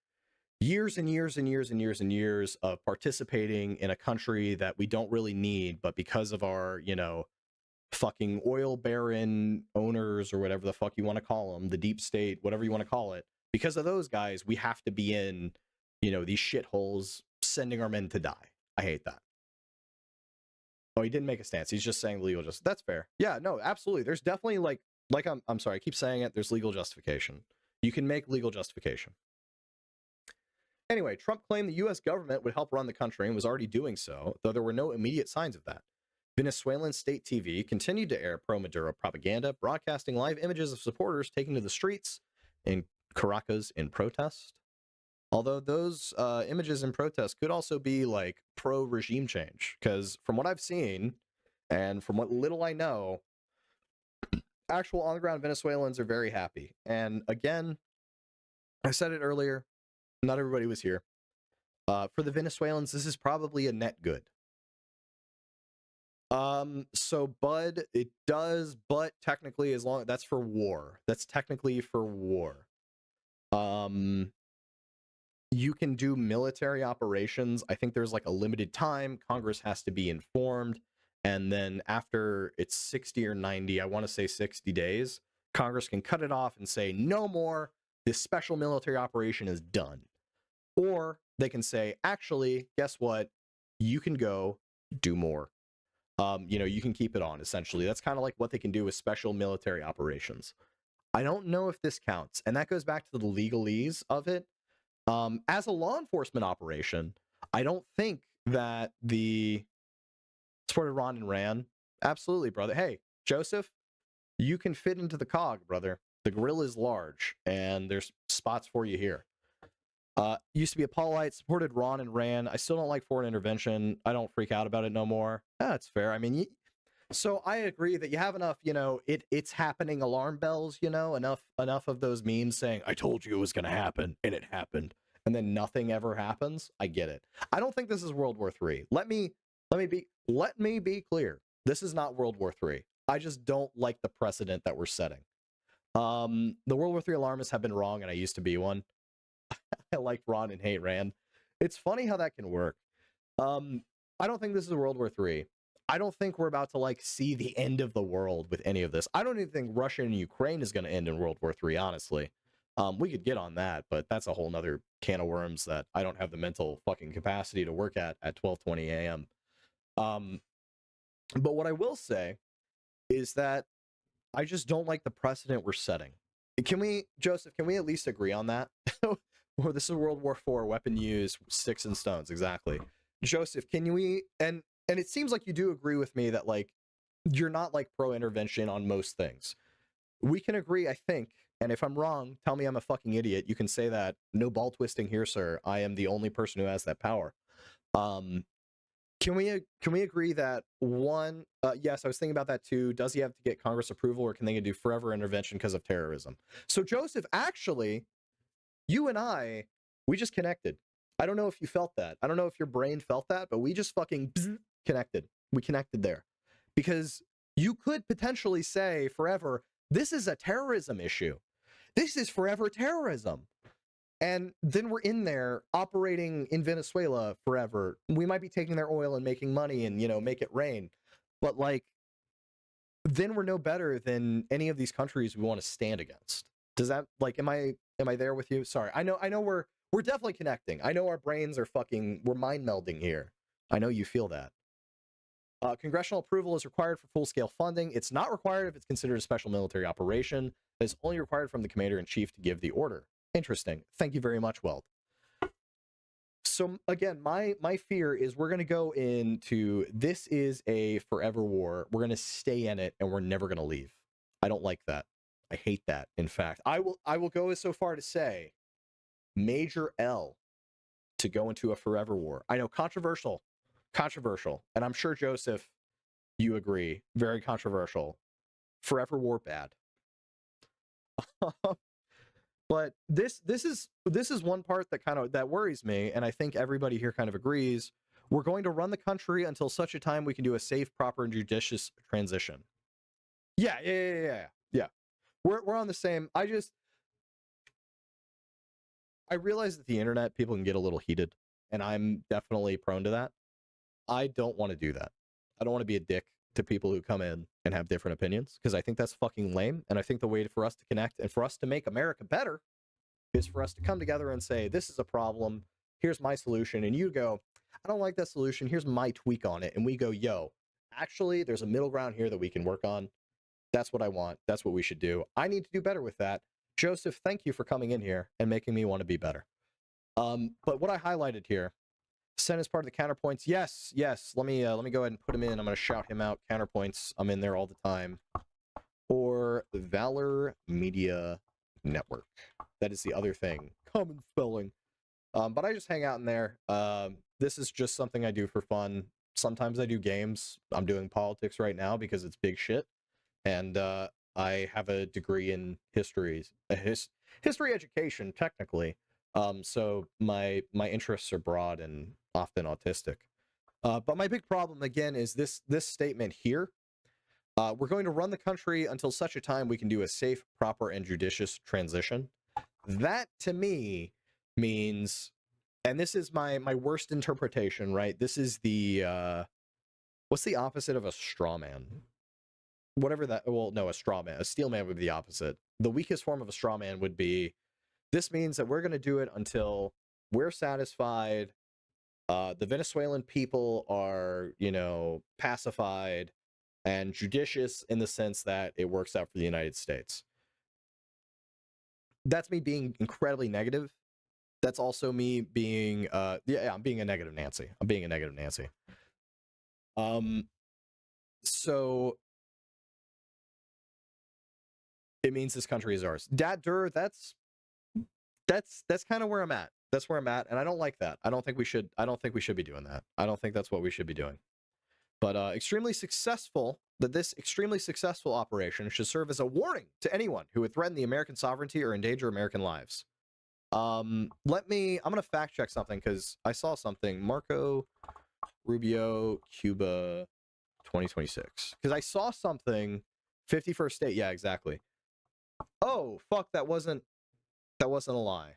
years and years and years and years and years of participating in a country that we don't really need, but because of our, fucking oil baron owners or whatever the fuck you want to call them, the deep state, whatever you want to call it, because of those guys, we have to be in, these shitholes sending our men to die. I hate that. Oh, he didn't make a stance. He's just saying legal justice. That's fair. Yeah, no, absolutely. There's definitely like I'm sorry, I keep saying it. There's legal justification. You can make legal justification. Anyway, Trump claimed the U.S. government would help run the country and was already doing so, though there were no immediate signs of that. Venezuelan state TV continued to air pro-Maduro propaganda, broadcasting live images of supporters taking to the streets in Caracas in protest. Although those images in protest could also be like pro-regime change, because from what I've seen and from what little I know, actual on-the-ground Venezuelans are very happy. And again, I said it earlier, not everybody was here. For the Venezuelans, this is probably a net good. So Bud, it does, but technically that's for war. That's technically for war. You can do military operations. I think there's like a limited time. Congress has to be informed. And then after it's 60 or 90, I want to say 60 days, Congress can cut it off and say, no more. This special military operation is done. Or they can say, actually, guess what? You can go do more. You can keep it on, essentially. That's kind of like what they can do with special military operations. I don't know if this counts. And that goes back to the legalese of it. As a law enforcement operation, I don't think that the supported Ron and Ran. Absolutely, brother. Hey, Joseph, you can fit into the cog, brother. The grill is large, and there's spots for you here. Used to be a Paulite, supported Ron and Ran. I still don't like foreign intervention. I don't freak out about it no more. That's fair. I mean, so I agree that you have enough, it's happening alarm bells, enough of those memes saying, I told you it was going to happen, and it happened, and then nothing ever happens. I get it. I don't think this is World War III. Let me be clear. This is not World War III. I just don't like the precedent that we're setting. The World War III alarmists have been wrong, and I used to be one. I like Ron and hate Rand. It's funny how that can work. I don't think this is World War III. I don't think we're about to like see the end of the world with any of this. I don't even think Russia and Ukraine is going to end in World War III, honestly. We could get on that, but that's a whole nother can of worms that I don't have the mental fucking capacity to work at 12:20 a.m. But what I will say is that I just don't like the precedent we're setting. Can we, Joseph, can we at least agree on that? Or this is World War IV, weapon use, sticks and stones, exactly. Joseph, can we, and it seems like you do agree with me that, like, you're not, like, pro-intervention on most things. We can agree, I think, and if I'm wrong, tell me I'm a fucking idiot. You can say that. No ball twisting here, sir. I am the only person who has that power. Can we agree that one? Yes, I was thinking about that too. Does he have to get Congress approval, or can they do forever intervention because of terrorism? So Joseph, actually, you and I, we just connected. I don't know if you felt that. I don't know if your brain felt that, but we just fucking connected. We connected there, because you could potentially say forever, this is a terrorism issue. This is forever terrorism. And then we're in there operating in Venezuela forever. We might be taking their oil and making money and, you know, make it rain. But, like, then we're no better than any of these countries we want to stand against. Does that, like, am I there with you? Sorry. I know we're definitely connecting. I know our brains are we're mind melding here. I know you feel that. Congressional approval is required for full-scale funding. It's not required if it's considered a special military operation. It's only required from the commander-in-chief to give the order. Interesting. Thank you very much, Weld. So again, my fear is we're going to go into, this is a forever war. We're going to stay in it and we're never going to leave. I don't like that. I hate that. In fact, I will go so far to say major L to go into a forever war. I know, controversial, and I'm sure, Joseph, you agree. Very controversial. Forever war bad. But this is one part that worries me, and I think everybody here kind of agrees. We're going to run the country until such a time we can do a safe, proper, and judicious transition. Yeah. We're on the same. I realize that the internet, people can get a little heated, and I'm definitely prone to that. I don't want to do that. I don't want to be a dick to people who come in and have different opinions, because I think that's fucking lame. And I think the way for us to connect and for us to make America better is for us to come together and say, this is a problem, here's my solution, and you go, I don't like that solution, here's my tweak on it, and we go, yo, actually, there's a middle ground here that we can work on. That's what I want. That's what we should do. I need to do better with that. Joseph, thank you for coming in here and making me want to be better. But what I highlighted here, sent as part of the counterpoints. Yes. Let me go ahead and put him in. I'm going to shout him out. Counterpoints. I'm in there all the time. Or Valor Media Network. That is the other thing. Common spelling. But I just hang out in there. This is just something I do for fun. Sometimes I do games. I'm doing politics right now because it's big shit. And I have a degree in history education, technically. So my interests are broad and often autistic. But my big problem, again, is this statement here. We're going to run the country until such a time we can do a safe, proper, and judicious transition. That, to me, means, and this is my worst interpretation, right? This is the, what's the opposite of a straw man? Whatever that, well, no, a straw man. A steel man would be the opposite. The weakest form of a straw man would be, this means that we're going to do it until we're satisfied, the Venezuelan people are, pacified, and judicious in the sense that it works out for the United States. That's me being incredibly negative. That's also me being, I'm being a negative Nancy. So it means this country is ours. Dat Dur, that's kind of where I'm at. That's where I'm at, and I don't like that. I don't think we should be doing that. I don't think that's what we should be doing. But this extremely successful operation should serve as a warning to anyone who would threaten the American sovereignty or endanger American lives. I'm gonna fact check something because I saw something. Marco Rubio, Cuba, 2026. Because I saw something, 51st state. Yeah, exactly. Oh, fuck, that wasn't a lie.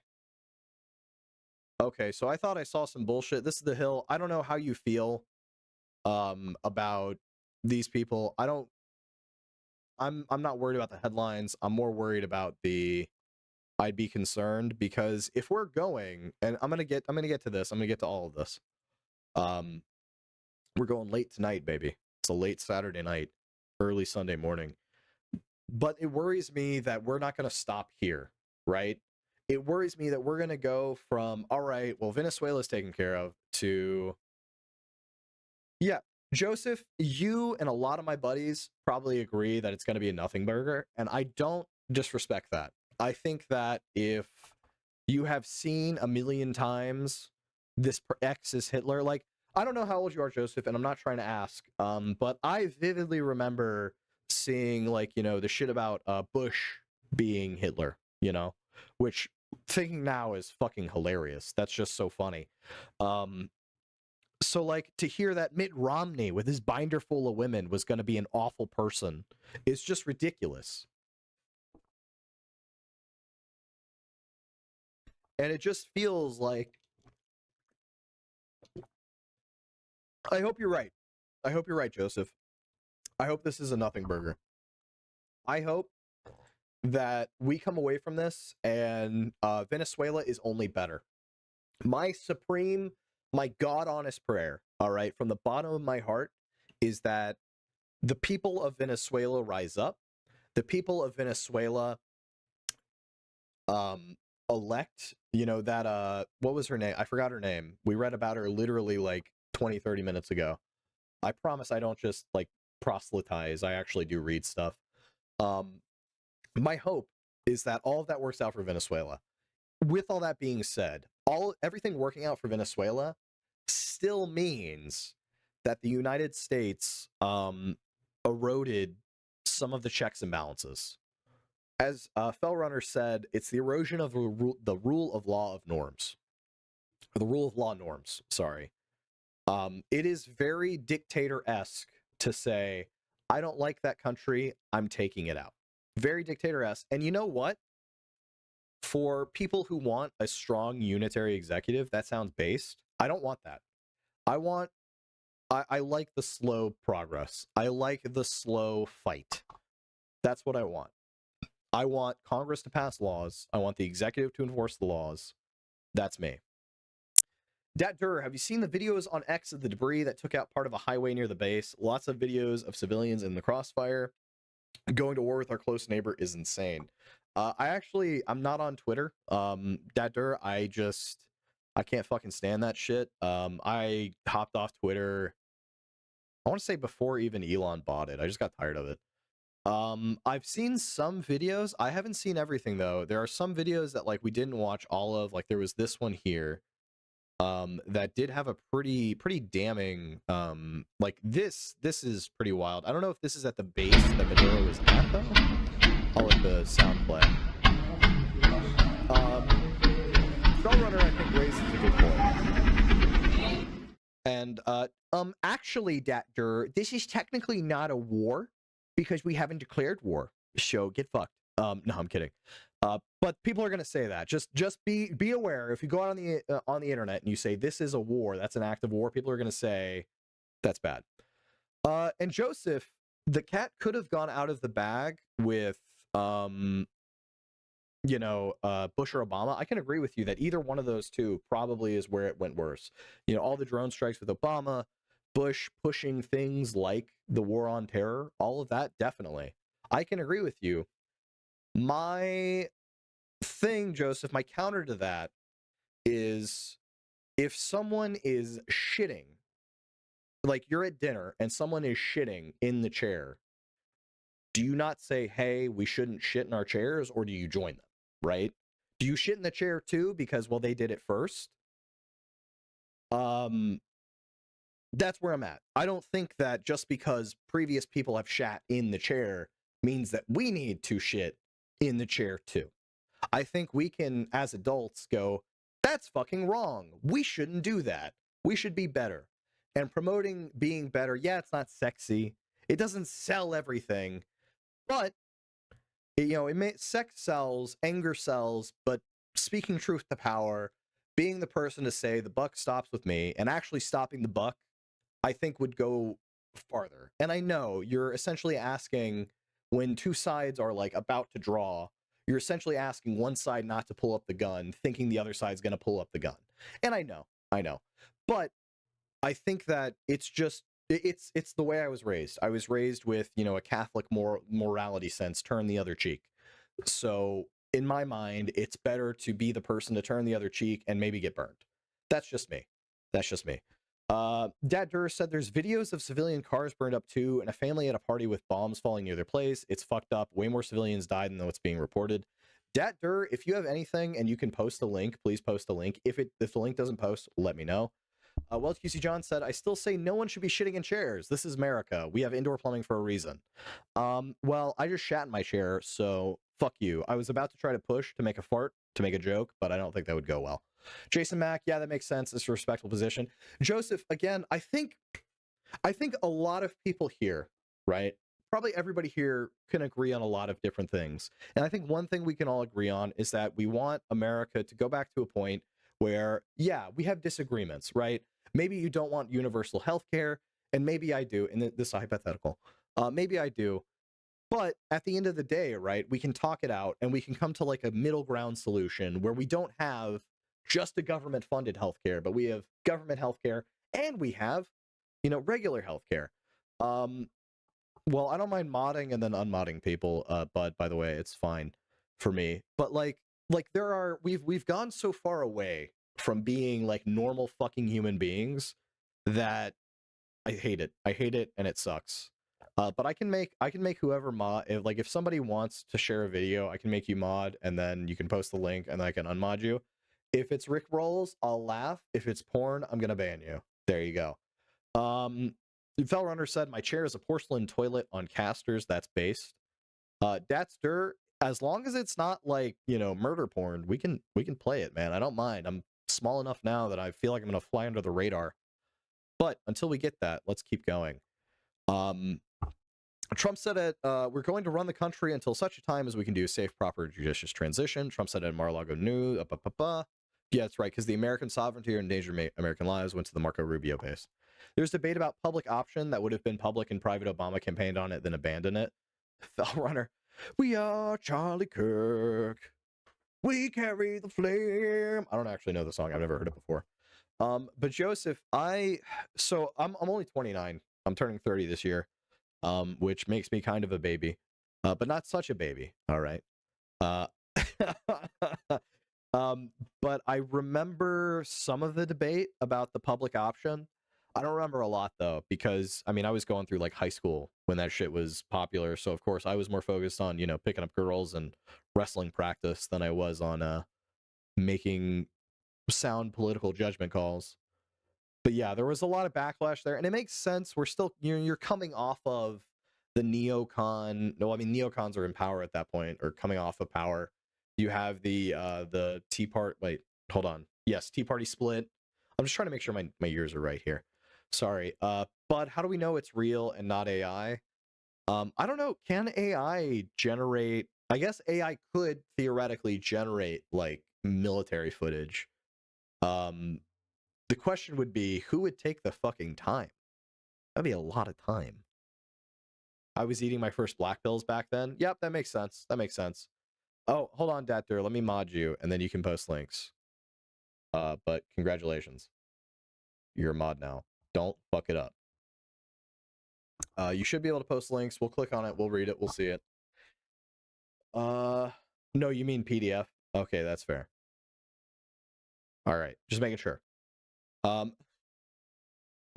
Okay, so I thought I saw some bullshit. This is the hill. I don't know how you feel about these people. I'm not worried about the headlines. I'm more worried about I'd be concerned, because if we're going, and I'm gonna get to this, I'm gonna get to all of this. We're going late tonight, baby. It's a late Saturday night, early Sunday morning. But it worries me that we're not gonna stop here, right? It worries me that we're gonna go from, all right, well, Venezuela's taken care of, to, yeah, Joseph, you and a lot of my buddies probably agree that it's gonna be a nothing burger, and I don't disrespect that. I think that if you have seen a million times this X is Hitler, like, I don't know how old you are, Joseph, and I'm not trying to ask, but I vividly remember seeing, like, you know, the shit about Bush being Hitler, you know, which thinking now is fucking hilarious. That's just so funny. So, like, to hear that Mitt Romney with his binder full of women was going to be an awful person is just ridiculous. And it just feels like, I hope you're right. I hope you're right, Joseph. I hope this is a nothing burger. I hope that we come away from this and Venezuela is only better. My God honest prayer, all right, from the bottom of my heart, is that the people of Venezuela rise up. The people of Venezuela elect, you know, that what was her name? I forgot her name. We read about her literally like 20-30 minutes ago. I promise I don't just like proselytize. I actually do read stuff. My hope is that all of that works out for Venezuela. With all that being said, everything working out for Venezuela still means that the United States eroded some of the checks and balances. As Fellrunner said, it's the erosion of the rule of law of norms. Or the rule of law norms, sorry. It is very dictator-esque to say, I don't like that country, I'm taking it out. Very dictator-esque. And you know what? For people who want a strong unitary executive, that sounds based. I don't want that. I like the slow progress. I like the slow fight. That's what I want. I want Congress to pass laws. I want the executive to enforce the laws. That's me. Dat Dur, have you seen the videos on X of the debris that took out part of a highway near the base? Lots of videos of civilians in the crossfire. Going to war with our close neighbor is insane. I'm not on Twitter. Dat Dur, I can't fucking stand that shit. I hopped off Twitter, I want to say before even Elon bought it. I just got tired of it. I've seen some videos. I haven't seen everything though. There are some videos that like we didn't watch all of. Like there was this one here, that did have a pretty damning, like this is pretty wild. I don't know if this is at the base that Maduro is at though. I'll let the sound play. Spellrunner, I think, raises a good point. And actually, Dactor, this is technically not a war because we haven't declared war. So get fucked. No, I'm kidding. But people are gonna say that. Just be aware. If you go out on the internet and you say this is a war, that's an act of war, people are gonna say that's bad. And Joseph, the cat could have gone out of the bag with you know, Bush or Obama. I can agree with you that either one of those two probably is where it went worse. You know, all the drone strikes with Obama, Bush pushing things like the war on terror, all of that, definitely. I can agree with you. My thing, Joseph, my counter to that is if someone is shitting, like you're at dinner and someone is shitting in the chair, do you not say, hey, we shouldn't shit in our chairs, or do you join them, right? Do you shit in the chair too because, well, they did it first? That's where I'm at. I don't think that just because previous people have shat in the chair means that we need to shit in the chair too. I think we can, as adults, go, that's fucking wrong. We shouldn't do that. We should be better. And promoting being better, yeah, it's not sexy. It doesn't sell everything. But Sex sells, anger sells, but speaking truth to power, being the person to say the buck stops with me, and actually stopping the buck, I think would go farther. And I know you're essentially asking, when two sides are like about to draw, you're essentially asking one side not to pull up the gun, thinking the other side's going to pull up the gun. And I know. But I think that it's the way I was raised. I was raised with, a Catholic morality sense, turn the other cheek. So in my mind, it's better to be the person to turn the other cheek and maybe get burned. That's just me. Dad Durr said there's videos of civilian cars burned up too, and a family at a party with bombs falling near their place. It's fucked up. Way more civilians died than what's being reported. Dad Durr, if you have anything and you can post a link, please post a link. If the link doesn't post, let me know. Welch QC John said, I still say no one should be shitting in chairs. This is America. We have indoor plumbing for a reason. Well, I just shat in my chair, so fuck you. I was about to try to push to make a fart, to make a joke, but I don't think that would go well. Jason Mack, yeah, that makes sense. It's a respectful position. Joseph, again, I think a lot of people here, right? Probably everybody here can agree on a lot of different things. And I think one thing we can all agree on is that we want America to go back to a point where, yeah, we have disagreements, right? Maybe you don't want universal health care, and maybe I do, and this is hypothetical. Maybe I do. But at the end of the day, right, we can talk it out and we can come to like a middle ground solution where we don't have just a government funded healthcare, but we have government healthcare and we have, regular healthcare. Well, I don't mind modding and then unmodding people, but by the way, it's fine for me. But we've gone so far away from being like normal fucking human beings that I hate it. I hate it and it sucks. But I can make whoever mod, if somebody wants to share a video, I can make you mod and then you can post the link and I can unmod you. If it's Rick Rolls, I'll laugh. If it's porn, I'm gonna ban you. There you go. Fell Runner said my chair is a porcelain toilet on casters. That's based. Datster, as long as it's not like murder porn, we can play it, man. I don't mind. I'm small enough now that I feel like I'm gonna fly under the radar. But until we get that, let's keep going. Trump said it, we're going to run the country until such a time as we can do a safe, proper, judicious transition. Trump said it at Mar-a-Lago News. Yeah, that's right, because the American sovereignty or endanger American lives went to the Marco Rubio base. There's debate about public option that would have been public and private. Obama campaigned on it, then abandoned it. Fell Runner, we are Charlie Kirk. We carry the flame. I don't actually know the song. I've never heard it before. But Joseph, I'm only 29. I'm turning 30 this year, which makes me kind of a baby, but not such a baby. All right. But I remember some of the debate about the public option. I don't remember a lot though, because I was going through like high school when that shit was popular. So of course I was more focused on, picking up girls and wrestling practice than I was on making sound political judgment calls. But yeah, there was a lot of backlash there, and it makes sense. We're still you're coming off of the neocon. No, neocons are in power at that point, or coming off of power. You have the Tea Party. Wait, hold on. Yes, Tea Party split. I'm just trying to make sure my years are right here. Sorry. But how do we know it's real and not AI? I don't know. Can AI generate? I guess AI could theoretically generate like military footage. The question would be, who would take the fucking time? That'd be a lot of time. I was eating my first black pills back then. Yep, that makes sense. Oh, hold on, Datter. Let me mod you, and then you can post links. But congratulations. You're a mod now. Don't fuck it up. You should be able to post links. We'll click on it. We'll read it. We'll see it. No, you mean PDF. Okay, that's fair. All right, just making sure.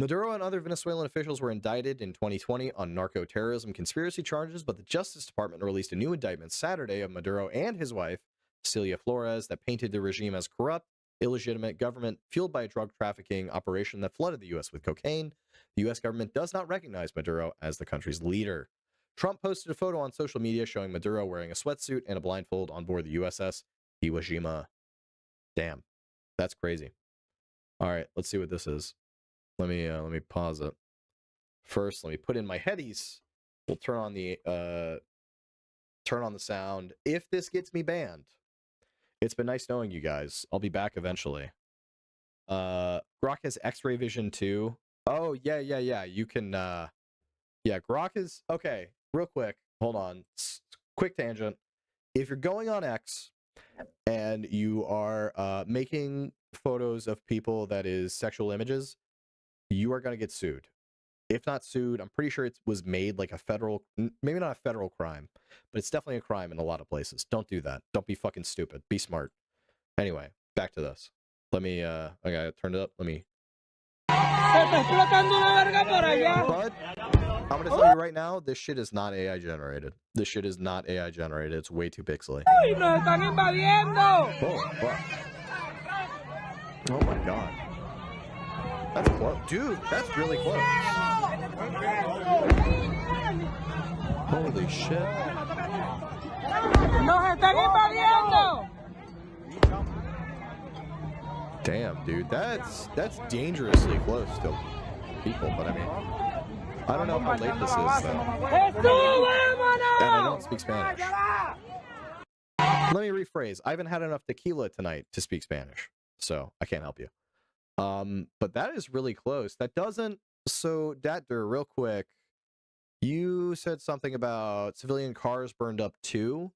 Maduro and other Venezuelan officials were indicted in 2020 on narco-terrorism conspiracy charges, but the Justice Department released a new indictment Saturday of Maduro and his wife, Celia Flores, that painted the regime as corrupt, illegitimate government fueled by a drug trafficking operation that flooded the U.S. with cocaine. The U.S. government does not recognize Maduro as the country's leader. Trump posted a photo on social media showing Maduro wearing a sweatsuit and a blindfold on board the USS Iwo Jima. Damn, that's crazy. All right, let's see what this is. Let me pause it. First, let me put in my headies. We'll turn on the turn on the sound. If this gets me banned, it's been nice knowing you guys. I'll be back eventually. Grok has X-ray vision too. Oh, yeah. You can, yeah, Grok is, okay, real quick. Hold on. Quick tangent. If you're going on X and you are making photos of people that is sexual images, you are going to get sued. If not sued, I'm pretty sure it was made like a federal, maybe not a federal crime, but it's definitely a crime in a lot of places. Don't do that. Don't be fucking stupid. Be smart. Anyway, back to this. Let me, okay, I turned it up. Let me. But I'm gonna tell you right now, this shit is not AI generated. This shit is not AI generated. It's way too pixely. Oh, fuck. Oh my god. That's close. Dude, that's really close. Holy shit. Damn, dude, that's dangerously close to people, but I mean, I don't know how late this is, though. And I don't speak Spanish. Let me rephrase. I haven't had enough tequila tonight to speak Spanish, so I can't help you. But that is really close. That doesn't... So, Datdur, real quick, you said something about civilian cars burned up too.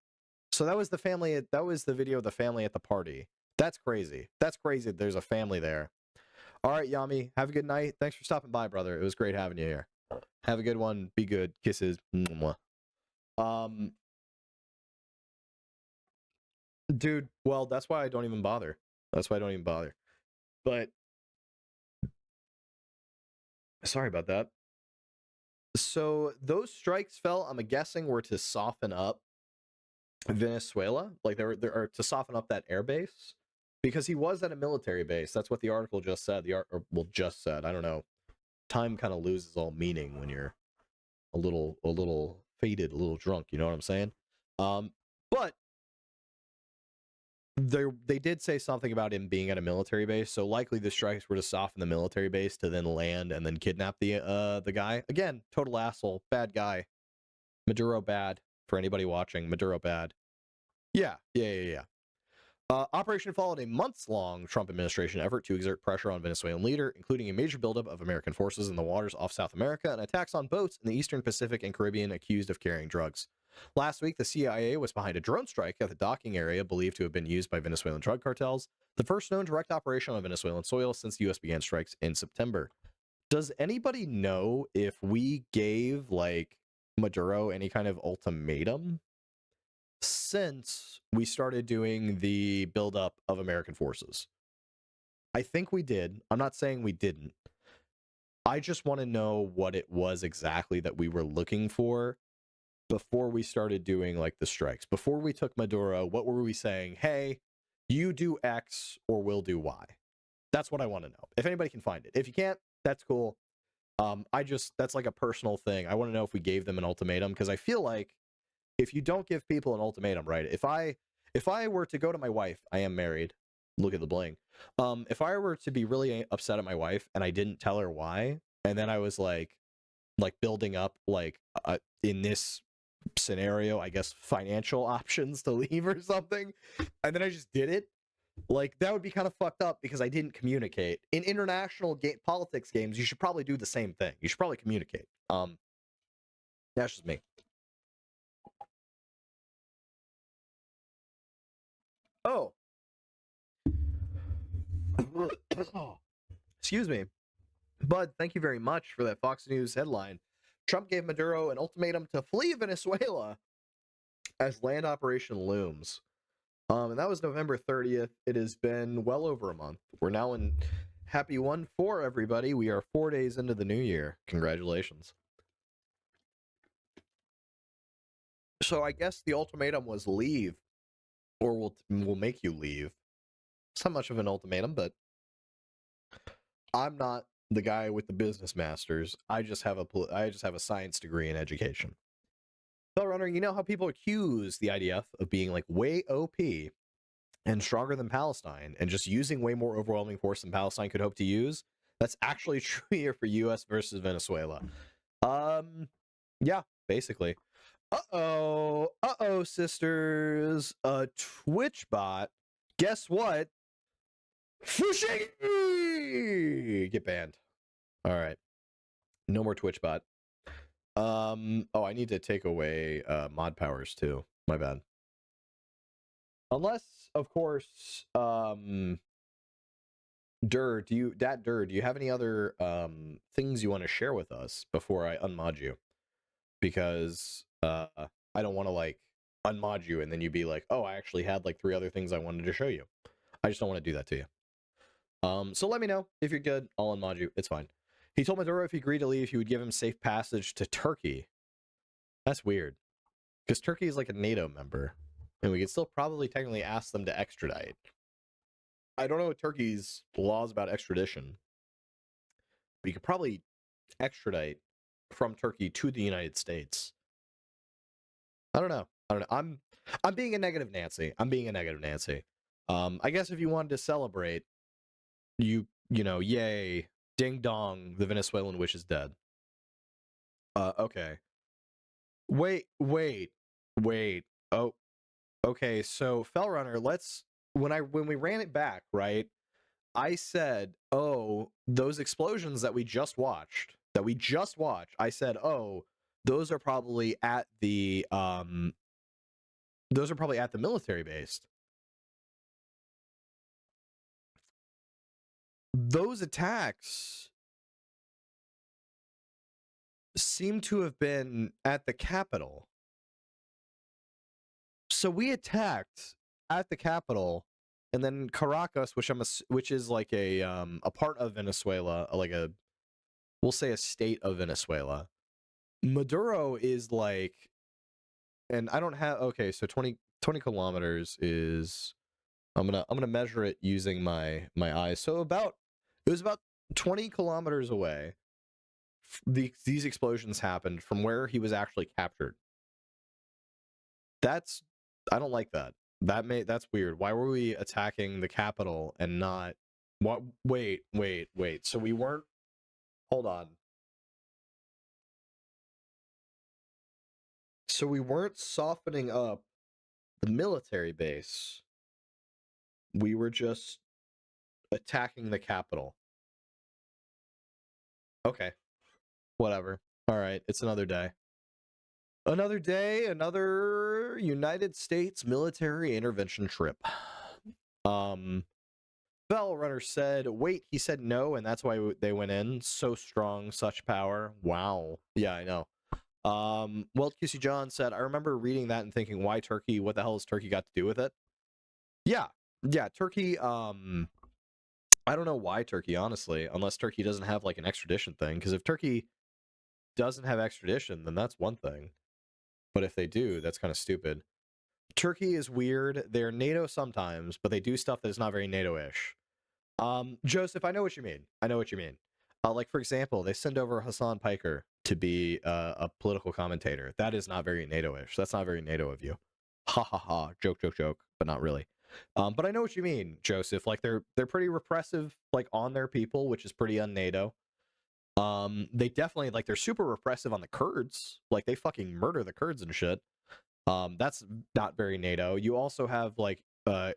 So that was the family... That was the video of the family at the party. That's crazy. That's crazy. There's a family there. All right, Yami. Have a good night. Thanks for stopping by, brother. It was great having you here. Have a good one. Be good. Kisses. Mwah. Dude, well, that's why I don't even bother. That's why I don't even bother. But sorry about that. So those strikes fell, I'm guessing, were to soften up Venezuela. Like they were to soften up that air base. Because he was at a military base. That's what the article just said. Just said. I don't know. Time kind of loses all meaning when you're a little faded, a little drunk. You know what I'm saying? But they did say something about him being at a military base. So likely the strikes were to soften the military base to then land and then kidnap the guy. Again, total asshole, bad guy. Maduro bad. For anybody watching, Maduro bad. Yeah. Operation followed a months-long Trump administration effort to exert pressure on Venezuelan leader, including a major buildup of American forces in the waters off South America and attacks on boats in the Eastern Pacific and Caribbean accused of carrying drugs. Last week, the CIA was behind a drone strike at the docking area believed to have been used by Venezuelan drug cartels, the first known direct operation on Venezuelan soil since the U.S. began strikes in September. Does anybody know if we gave, like, Maduro any kind of ultimatum since we started doing the buildup of American forces? I think we did. I'm not saying we didn't. I just want to know what it was exactly that we were looking for before we started doing, like, the strikes. Before we took Maduro, what were we saying? Hey, you do X or we'll do Y. That's what I want to know. If anybody can find it. If you can't, that's cool. That's like a personal thing. I want to know if we gave them an ultimatum, because I feel like if you don't give people an ultimatum, right? If I were to go to my wife, I am married. Look at the bling. If I were to be really upset at my wife and I didn't tell her why, and then I was like building up in this scenario, I guess, financial options to leave or something, and then I just did it, like, that would be kind of fucked up because I didn't communicate. In international politics games, you should probably do the same thing. You should probably communicate. That's just me. Oh. Excuse me. Bud, thank you very much for that Fox News headline. Trump gave Maduro an ultimatum to flee Venezuela as land operation looms. And that was November 30th. It has been well over a month. We're now in happy 1/4, everybody. We are 4 days into the new year. Congratulations. So I guess the ultimatum was leave, or we'll make you leave. It's not much of an ultimatum, but I'm not the guy with the business masters. I just have a science degree in education. Runner, you know how people accuse the IDF of being like way OP and stronger than Palestine and just using way more overwhelming force than Palestine could hope to use? That's actually true here for US versus Venezuela. Yeah, basically. Uh-oh, sisters. A Twitch bot. Guess what? Fushigi! Get banned. All right. No more Twitch bot. Oh, I need to take away mod powers too. My bad. Unless, of course, Dur, do you have any other things you want to share with us before I unmod you? Because I don't want to like unmod you and then you be like, oh, I actually had like 3 other things I wanted to show you. I just don't want to do that to you. So let me know if you're good. I'll unmod you. It's fine. He told Maduro if he agreed to leave, he would give him safe passage to Turkey. That's weird. Because Turkey is like a NATO member. And we could still probably technically ask them to extradite. I don't know Turkey's laws about extradition. But you could probably extradite from Turkey to the United States. I don't know. I'm being a negative Nancy. I guess if you wanted to celebrate, you know, yay, ding dong, the Venezuelan witch is dead. Okay. Wait. Oh, okay. So Fellrunner, when we ran it back, right? I said, oh, those explosions that we just watched, I said, oh, those are probably at the military base. Those attacks seem to have been at the capital. So we attacked at the capital, and then Caracas, which is like a part of Venezuela, we'll say a state of Venezuela. Maduro is like, and I don't have, okay, so 20 kilometers is, I'm gonna measure it using my eyes. So it was about 20 kilometers away. These explosions happened from where he was actually captured. I don't like that. That's weird. Why were we attacking the capital and not what? Wait. So we weren't. Hold on. So we weren't softening up the military base. We were just attacking the capital. Okay. Whatever. All right. It's another day. Another day, another United States military intervention trip. Bellrunner said, wait, he said no, and that's why they went in. So strong, such power. Wow. Yeah, I know. Well, QC John said, I remember reading that and thinking, why Turkey? What the hell has Turkey got to do with it? Yeah. Turkey, I don't know why Turkey, honestly, unless Turkey doesn't have like an extradition thing. Because if Turkey doesn't have extradition, then that's one thing. But if they do, that's kind of stupid. Turkey is weird. They're NATO sometimes, but they do stuff that is not very NATO-ish. Joseph, I know what you mean. Like, for example, they send over Hassan Piker to be a political commentator. That is not very NATO-ish. That's not very NATO of you. Ha ha ha. Joke, but not really. But I know what you mean, Joseph. Like, they're pretty repressive, like, on their people, which is pretty un-NATO. They definitely, like, they're super repressive on the Kurds. Like, they fucking murder the Kurds and shit. That's not very NATO. You also have, like, I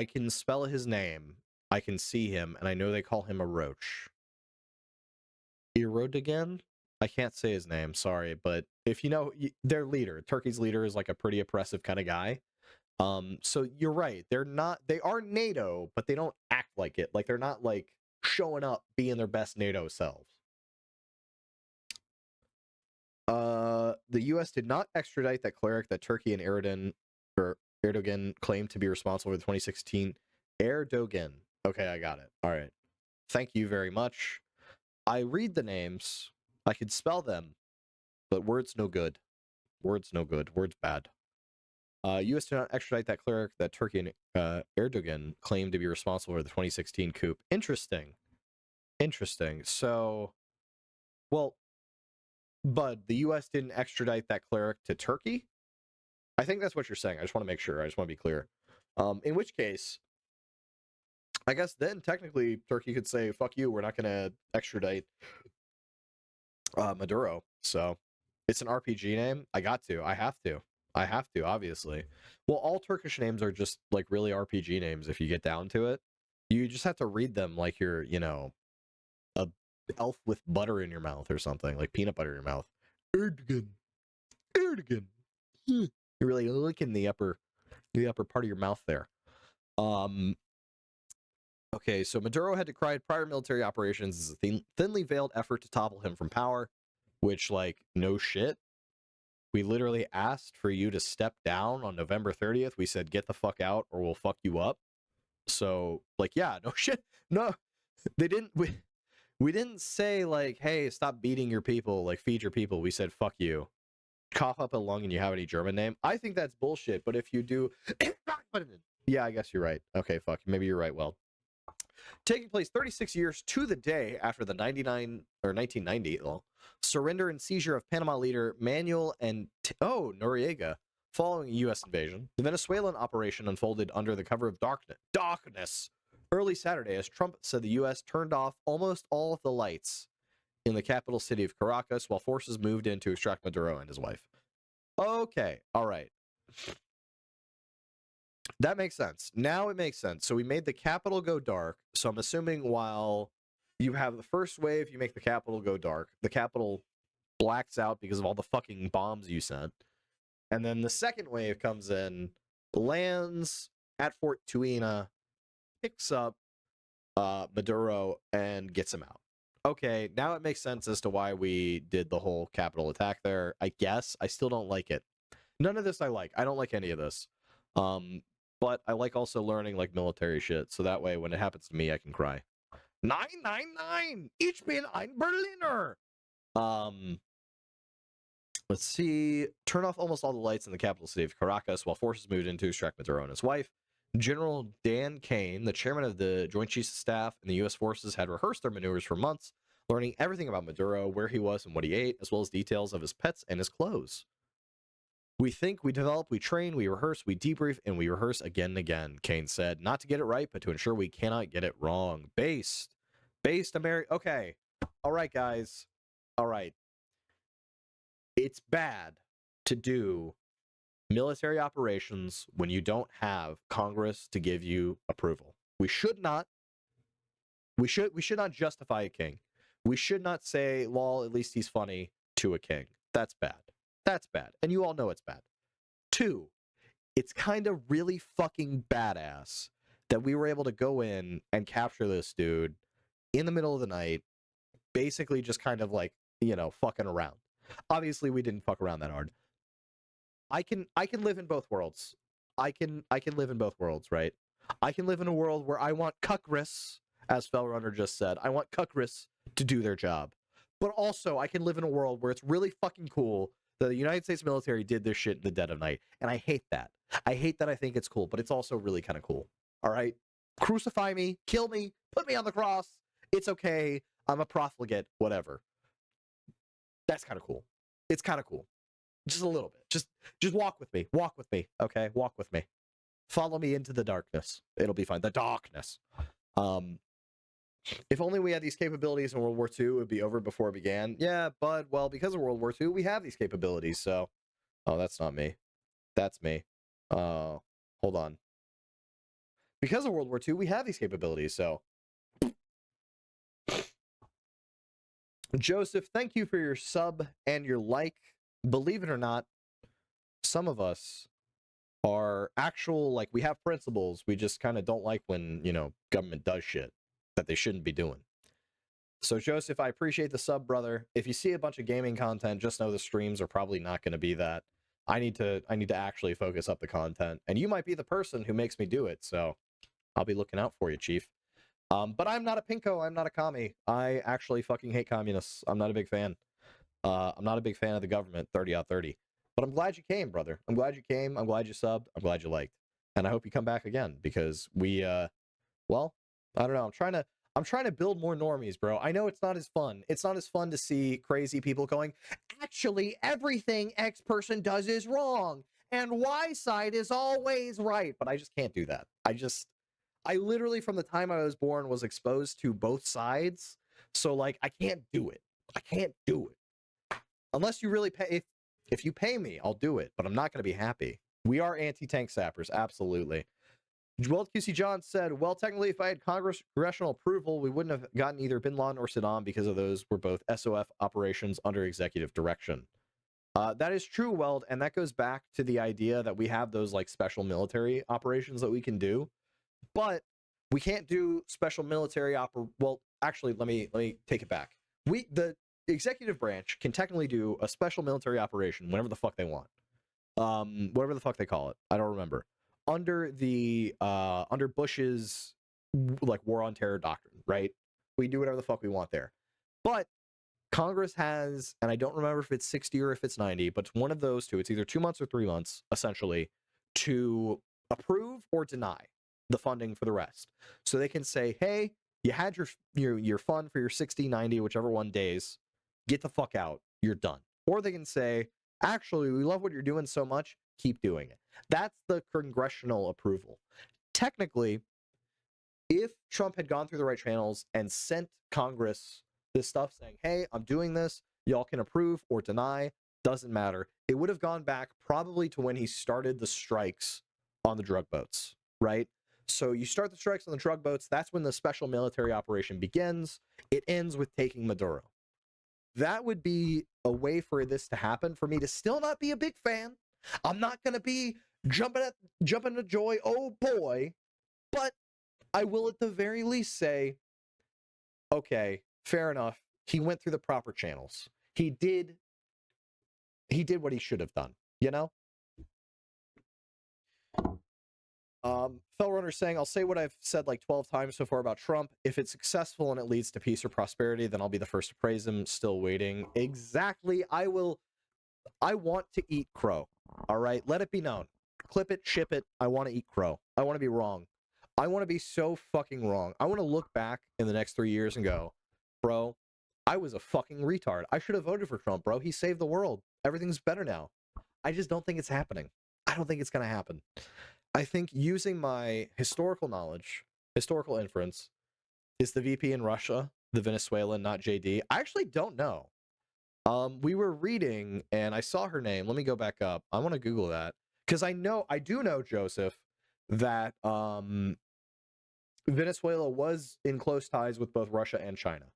can spell his name. I can see him, and I know they call him a roach. Erdogan? I can't say his name, sorry, but if you know, their leader, Turkey's leader, is like a pretty oppressive kind of guy. So you're right. They are NATO, but they don't act like it. Like, they're not, like, showing up being their best NATO selves. The U.S. did not extradite that cleric that Turkey and Erdogan claimed to be responsible for the 2016 Erdogan. Okay, I got it. All right. Thank you very much. I read the names. I can spell them, but words no good. Words bad. U.S. did not extradite that cleric that Turkey and Erdogan claimed to be responsible for the 2016 coup. Interesting. So, well, Bud, the U.S. didn't extradite that cleric to Turkey? I think that's what you're saying. I just want to make sure. I just want to be clear. In which case, I guess then technically Turkey could say, fuck you, we're not going to extradite Maduro. So, It's an RPG name. I have to, obviously. Well, all Turkish names are just like really RPG names if you get down to it. You just have to read them like you're, a elf with butter in your mouth or something, like peanut butter in your mouth. Erdogan. Erdogan. You're really licking the upper part of your mouth there. Okay, so Maduro had decried prior military operations as a thinly veiled effort to topple him from power, which, like, no shit. We literally asked for you to step down on November 30th. We said, get the fuck out or we'll fuck you up. So, like, yeah, no shit. No, they didn't. We didn't say, like, hey, stop beating your people, like, feed your people. We said, fuck you. Cough up a lung and you have any German name. I think that's bullshit, but if you do... yeah, I guess you're right. Okay, fuck. Maybe you're right, well. Taking place 36 years to the day after the 1990 surrender and seizure of Panama leader Manuel Noriega following a U.S. invasion, the Venezuelan operation unfolded under the cover of darkness early Saturday as Trump said the U.S. turned off almost all of the lights in the capital city of Caracas while forces moved in to extract Maduro and his wife. Okay, all right. That makes sense. Now it makes sense. So we made the capital go dark. So I'm assuming while you have the first wave, you make the capital go dark. The capital blacks out because of all the fucking bombs you sent. And then the second wave comes in, lands at Fort Tuina, picks up Maduro, and gets him out. Okay, now it makes sense as to why we did the whole capital attack there. I guess. I still don't like it. None of this I like. I don't like any of this. But I like also learning like military shit, so that way when it happens to me, I can cry. 999! Ich bin ein Berliner! Let's see. Turn off almost all the lights in the capital city of Caracas while forces moved in to extract Maduro and his wife. General Dan Kane, the chairman of the Joint Chiefs of Staff and the U.S. forces, had rehearsed their maneuvers for months, learning everything about Maduro, where he was and what he ate, as well as details of his pets and his clothes. We think, we develop, we train, we rehearse, we debrief, and we rehearse again and again, Kane said. Not to get it right, but to ensure we cannot get it wrong. Based America. Okay. All right, guys. All right. It's bad to do military operations when you don't have Congress to give you approval. We should not justify a king. We should not say, lol, at least he's funny to a king. That's bad. That's bad. And you all know it's bad. 2, it's kind of really fucking badass that we were able to go in and capture this dude in the middle of the night, basically just kind of like, fucking around. Obviously, we didn't fuck around that hard. I can live in both worlds. I can live in both worlds, right? I can live in a world where I want Cuckris, as Fellrunner just said. I want Cuckris to do their job. But also, I can live in a world where it's really fucking cool that the United States military did this shit in the dead of night. And I hate that. I hate that I think it's cool, but it's also really kind of cool. All right? Crucify me, kill me, put me on the cross. It's okay. I'm a profligate, whatever. That's kind of cool. It's kind of cool. Just a little bit. Just walk with me. Walk with me. Okay? Walk with me. Follow me into the darkness. It'll be fine. The darkness. If only we had these capabilities in World War II, it would be over before it began. Yeah, but, well, because of World War II, we have these capabilities, so... Oh, that's not me. That's me. Hold on. Because of World War II, we have these capabilities, so... Joseph, thank you for your sub and your like. Believe it or not, some of us are actual, like, we have principles. We just kind of don't like when, government does shit that they shouldn't be doing. So, Joseph, I appreciate the sub, brother. If you see a bunch of gaming content, just know the streams are probably not going to be that. I need to actually focus up the content. And you might be the person who makes me do it, so I'll be looking out for you, Chief. But I'm not a pinko. I'm not a commie. I actually fucking hate communists. I'm not a big fan. I'm not a big fan of the government, 30 out 30. But I'm glad you came, brother. I'm glad you came. I'm glad you subbed. I'm glad you liked. And I hope you come back again because we, well, I don't know. I'm trying to build more normies, bro. I know it's not as fun. It's not as fun to see crazy people going, actually, everything X person does is wrong. And Y side is always right. But I just can't do that. I literally, from the time I was born, was exposed to both sides. So, like, I can't do it. I can't do it. unless you really pay. If you pay me, I'll do it, but I'm not going to be happy. We are anti-tank sappers, absolutely. Well, QC John said, well, technically, if I had congressional approval, we wouldn't have gotten either Bin Laden or Saddam because of those were both SOF operations under executive direction. That is true, Weld, and that goes back to the idea that we have those like special military operations that we can do, but we can't do special military well, actually, let me take it back. The executive branch can technically do a special military operation whenever the fuck they want. Whatever the fuck they call it. I don't remember. Under Bush's like war on terror doctrine, right? We do whatever the fuck we want there. But Congress has, and I don't remember if it's 60 or if it's 90, but it's one of those two. It's either 2 months or 3 months, essentially, to approve or deny the funding for the rest. So they can say, hey, you had your fund for your 60, 90, whichever one days, get the fuck out, you're done. Or they can say, actually, we love what you're doing so much, keep doing it. That's the congressional approval. Technically, if Trump had gone through the right channels and sent Congress this stuff saying, hey, I'm doing this, y'all can approve or deny, doesn't matter, it would have gone back probably to when he started the strikes on the drug boats, right? So you start the strikes on the drug boats, that's when the special military operation begins. It ends with taking Maduro. That would be a way for this to happen, for me to still not be a big fan. I'm not going to be jumping to joy, oh boy, but I will at the very least say, okay, fair enough. He went through the proper channels. He did what he should have done, you know? Fell Runner saying, I'll say what I've said like 12 times so far about Trump. If it's successful and it leads to peace or prosperity, then I'll be the first to praise him. Still waiting. Exactly. I want to eat crow. All right. Let it be known. Clip it, ship it. I want to eat crow. I want to be wrong. I want to be so fucking wrong. I want to look back in the next 3 years and go, bro, I was a fucking retard. I should have voted for Trump, bro. He saved the world. Everything's better now. I just don't think it's happening. I don't think it's going to happen. I think using my historical knowledge, historical inference, is the VP in Russia, the Venezuelan, not JD? I actually don't know. We were reading, and I saw her name. Let me go back up. I want to Google that. Because I do know, Joseph, that Venezuela was in close ties with both Russia and China.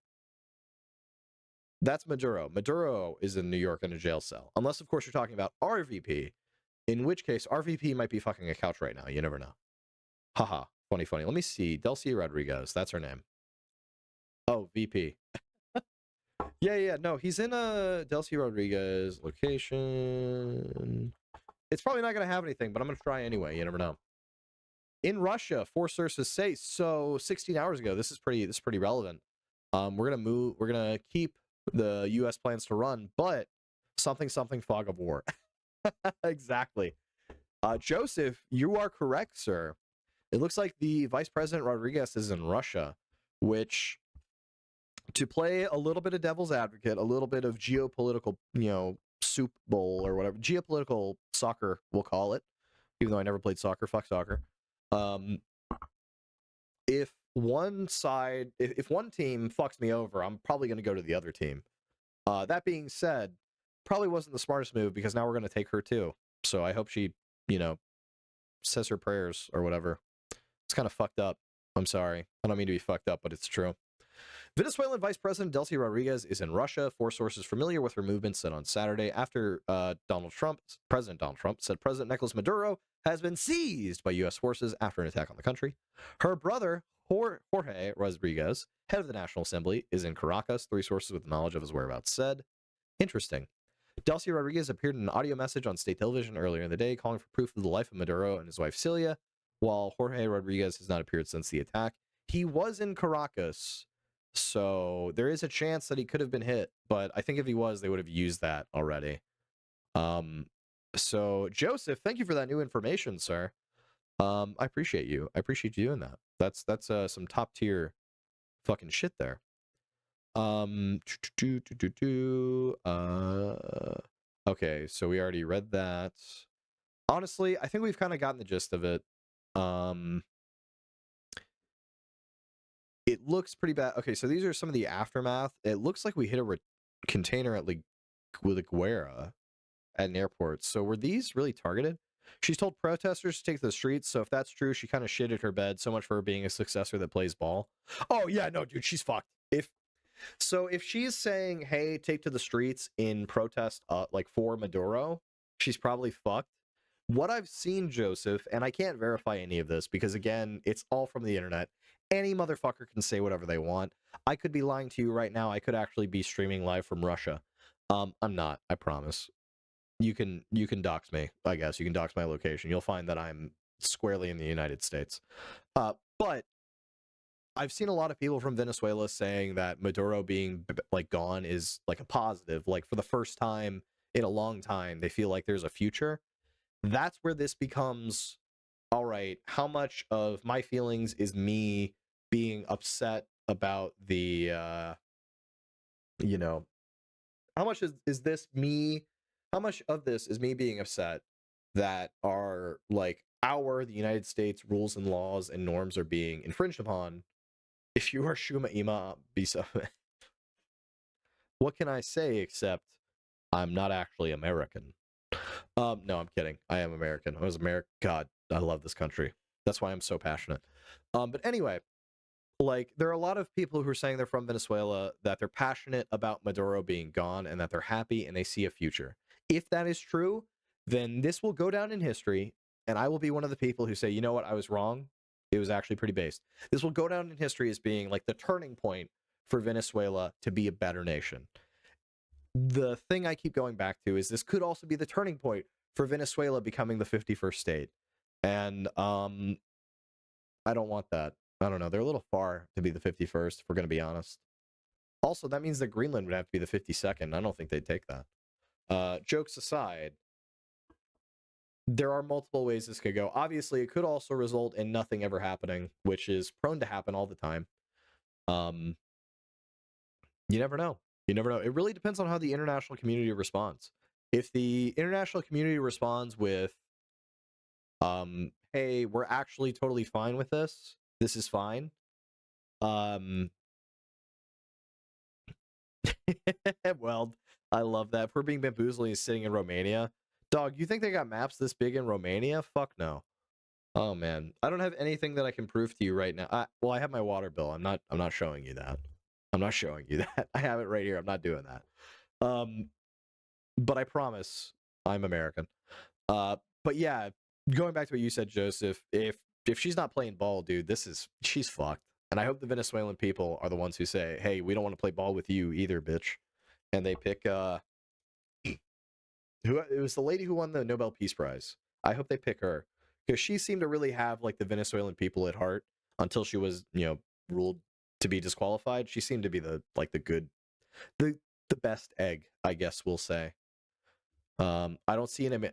That's Maduro. Maduro is in New York in a jail cell. Unless, of course, you're talking about our VP, in which case our VP might be fucking a couch right now. You never know. Haha. Funny. Let me see. Delcy Rodriguez. That's her name. Oh, VP. Yeah. No, he's in a Delcy Rodriguez location. It's probably not going to have anything, but I'm going to try anyway. You never know. In Russia, 4 sources say so. 16 hours ago. This is pretty relevant. We're gonna keep the U.S. plans to run, but something fog of war. Exactly. Joseph, you are correct, sir. It looks like the Vice President Rodriguez is in Russia, which, to play a little bit of devil's advocate, a little bit of geopolitical, soup bowl or whatever, geopolitical soccer, we'll call it, even though I never played soccer, fuck soccer. If one team fucks me over, I'm probably going to go to the other team. That being said, probably wasn't the smartest move because now we're going to take her too. So I hope she, says her prayers or whatever. It's kind of fucked up. I'm sorry. I don't mean to be fucked up, but it's true. Venezuelan Vice President Delcy Rodriguez is in Russia. 4 sources familiar with her movements said on Saturday after President Donald Trump said President Nicolas Maduro has been seized by U.S. forces after an attack on the country. Her brother, Jorge Rodriguez, head of the National Assembly, is in Caracas. 3 sources with knowledge of his whereabouts said. Interesting. Delcy Rodriguez appeared in an audio message on state television earlier in the day calling for proof of the life of Maduro and his wife Celia, while Jorge Rodriguez has not appeared since the attack. He was in Caracas, so there is a chance that he could have been hit, but I think if he was, they would have used that already. So, Joseph, thank you for that new information, sir. I appreciate you. I appreciate you doing that. That's some top tier fucking shit there. Okay, so we already read that. Honestly, I think we've kind of gotten the gist of it. It looks pretty bad. Okay, so these are some of the aftermath. It looks like we hit a container at like Guerra at an airport. So were these really targeted? She's told protesters to take to the streets. So if that's true, she kind of shitted her bed. So much for her being a successor that plays ball. Oh yeah, no, dude, she's fucked. If she's saying, "Hey, take to the streets in protest, like for Maduro," she's probably fucked. What I've seen, Joseph, and I can't verify any of this because again, it's all from the internet. Any motherfucker can say whatever they want. I could be lying to you right now. I could actually be streaming live from Russia. I'm not. I promise. You can dox me. I guess you can dox my location. You'll find that I'm squarely in the United States. But I've seen a lot of people from Venezuela saying that Maduro being like gone is like a positive. Like for the first time in a long time, they feel like there's a future. That's where this becomes all right. How much of my feelings is me being upset about the, you know, how much is this me? How much of this is me being upset that are like the United States rules and laws and norms are being infringed upon? If you are Shuma Ima Bisa, what can I say except I'm not actually American? No, I'm kidding. I am American. I was American. God, I love this country. That's why I'm so passionate. But anyway, like there are a lot of people who are saying they're from Venezuela, that they're passionate about Maduro being gone and that they're happy and they see a future. If that is true, then this will go down in history and I will be one of the people who say, you know what, I was wrong. It was actually pretty based. This will go down in history as being like the turning point for Venezuela to be a better nation. The thing I keep going back to is this could also be the turning point for Venezuela becoming the 51st state. And I don't want that. I don't know. They're a little far to be the 51st, if we're going to be honest. Also, that means that Greenland would have to be the 52nd. I don't think they'd take that. Jokes aside, there are multiple ways this could go. Obviously, it could also result in nothing ever happening, which is prone to happen all the time. You never know. You never know. It really depends on how the international community responds. If the international community responds with, hey, we're actually totally fine with this. This is fine. Well, I love that. If we're being bamboozled, he's sitting in Romania. Dog, you think they got maps this big in Romania? Fuck no. Oh man, I don't have anything that I can prove to you right now. Well, I have my water bill. I'm not showing you that. I'm not showing you that. I have it right here. I'm not doing that. But I promise I'm American. But yeah, going back to what you said, Joseph, if she's not playing ball, dude, she's fucked. And I hope the Venezuelan people are the ones who say, "Hey, we don't want to play ball with you either, bitch." And they pick it was the lady who won the Nobel Peace Prize. I hope they pick her because she seemed to really have like the Venezuelan people at heart until she was, ruled to be disqualified. She seemed to be the best egg, I guess we'll say. I don't see an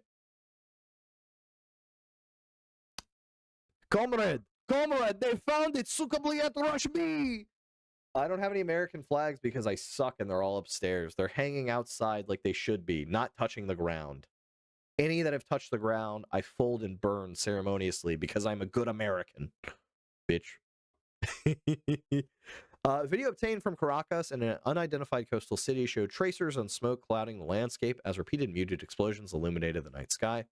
Comrade, they found it. Sukabliat rush me. I don't have any American flags because I suck and they're all upstairs. They're hanging outside like they should be, not touching the ground. Any that have touched the ground, I fold and burn ceremoniously because I'm a good American. Bitch. Video obtained from Caracas and an unidentified coastal city showed tracers on smoke clouding the landscape as repeated muted explosions illuminated the night sky.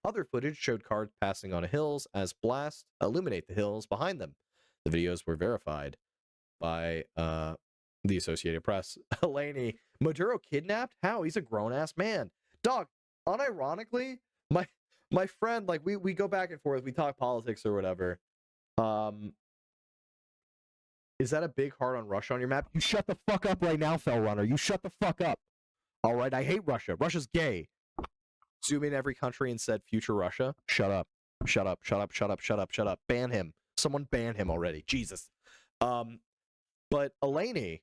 Other footage showed cars passing on hills as blasts illuminate the hills behind them. The videos were verified by the Associated Press. Elaney, Maduro kidnapped? How? He's a grown-ass man. Dog, unironically, my friend, like, we go back and forth, we talk politics or whatever. Is that a big heart on Russia on your map? You shut the fuck up right now, Fell Runner. You shut the fuck up. All right, I hate Russia. Russia's gay. Zoom in every country and said future Russia. Shut up. Shut up. Shut up. Shut up. Shut up. Shut up. Ban him. Someone ban him already. Jesus. But Elaney,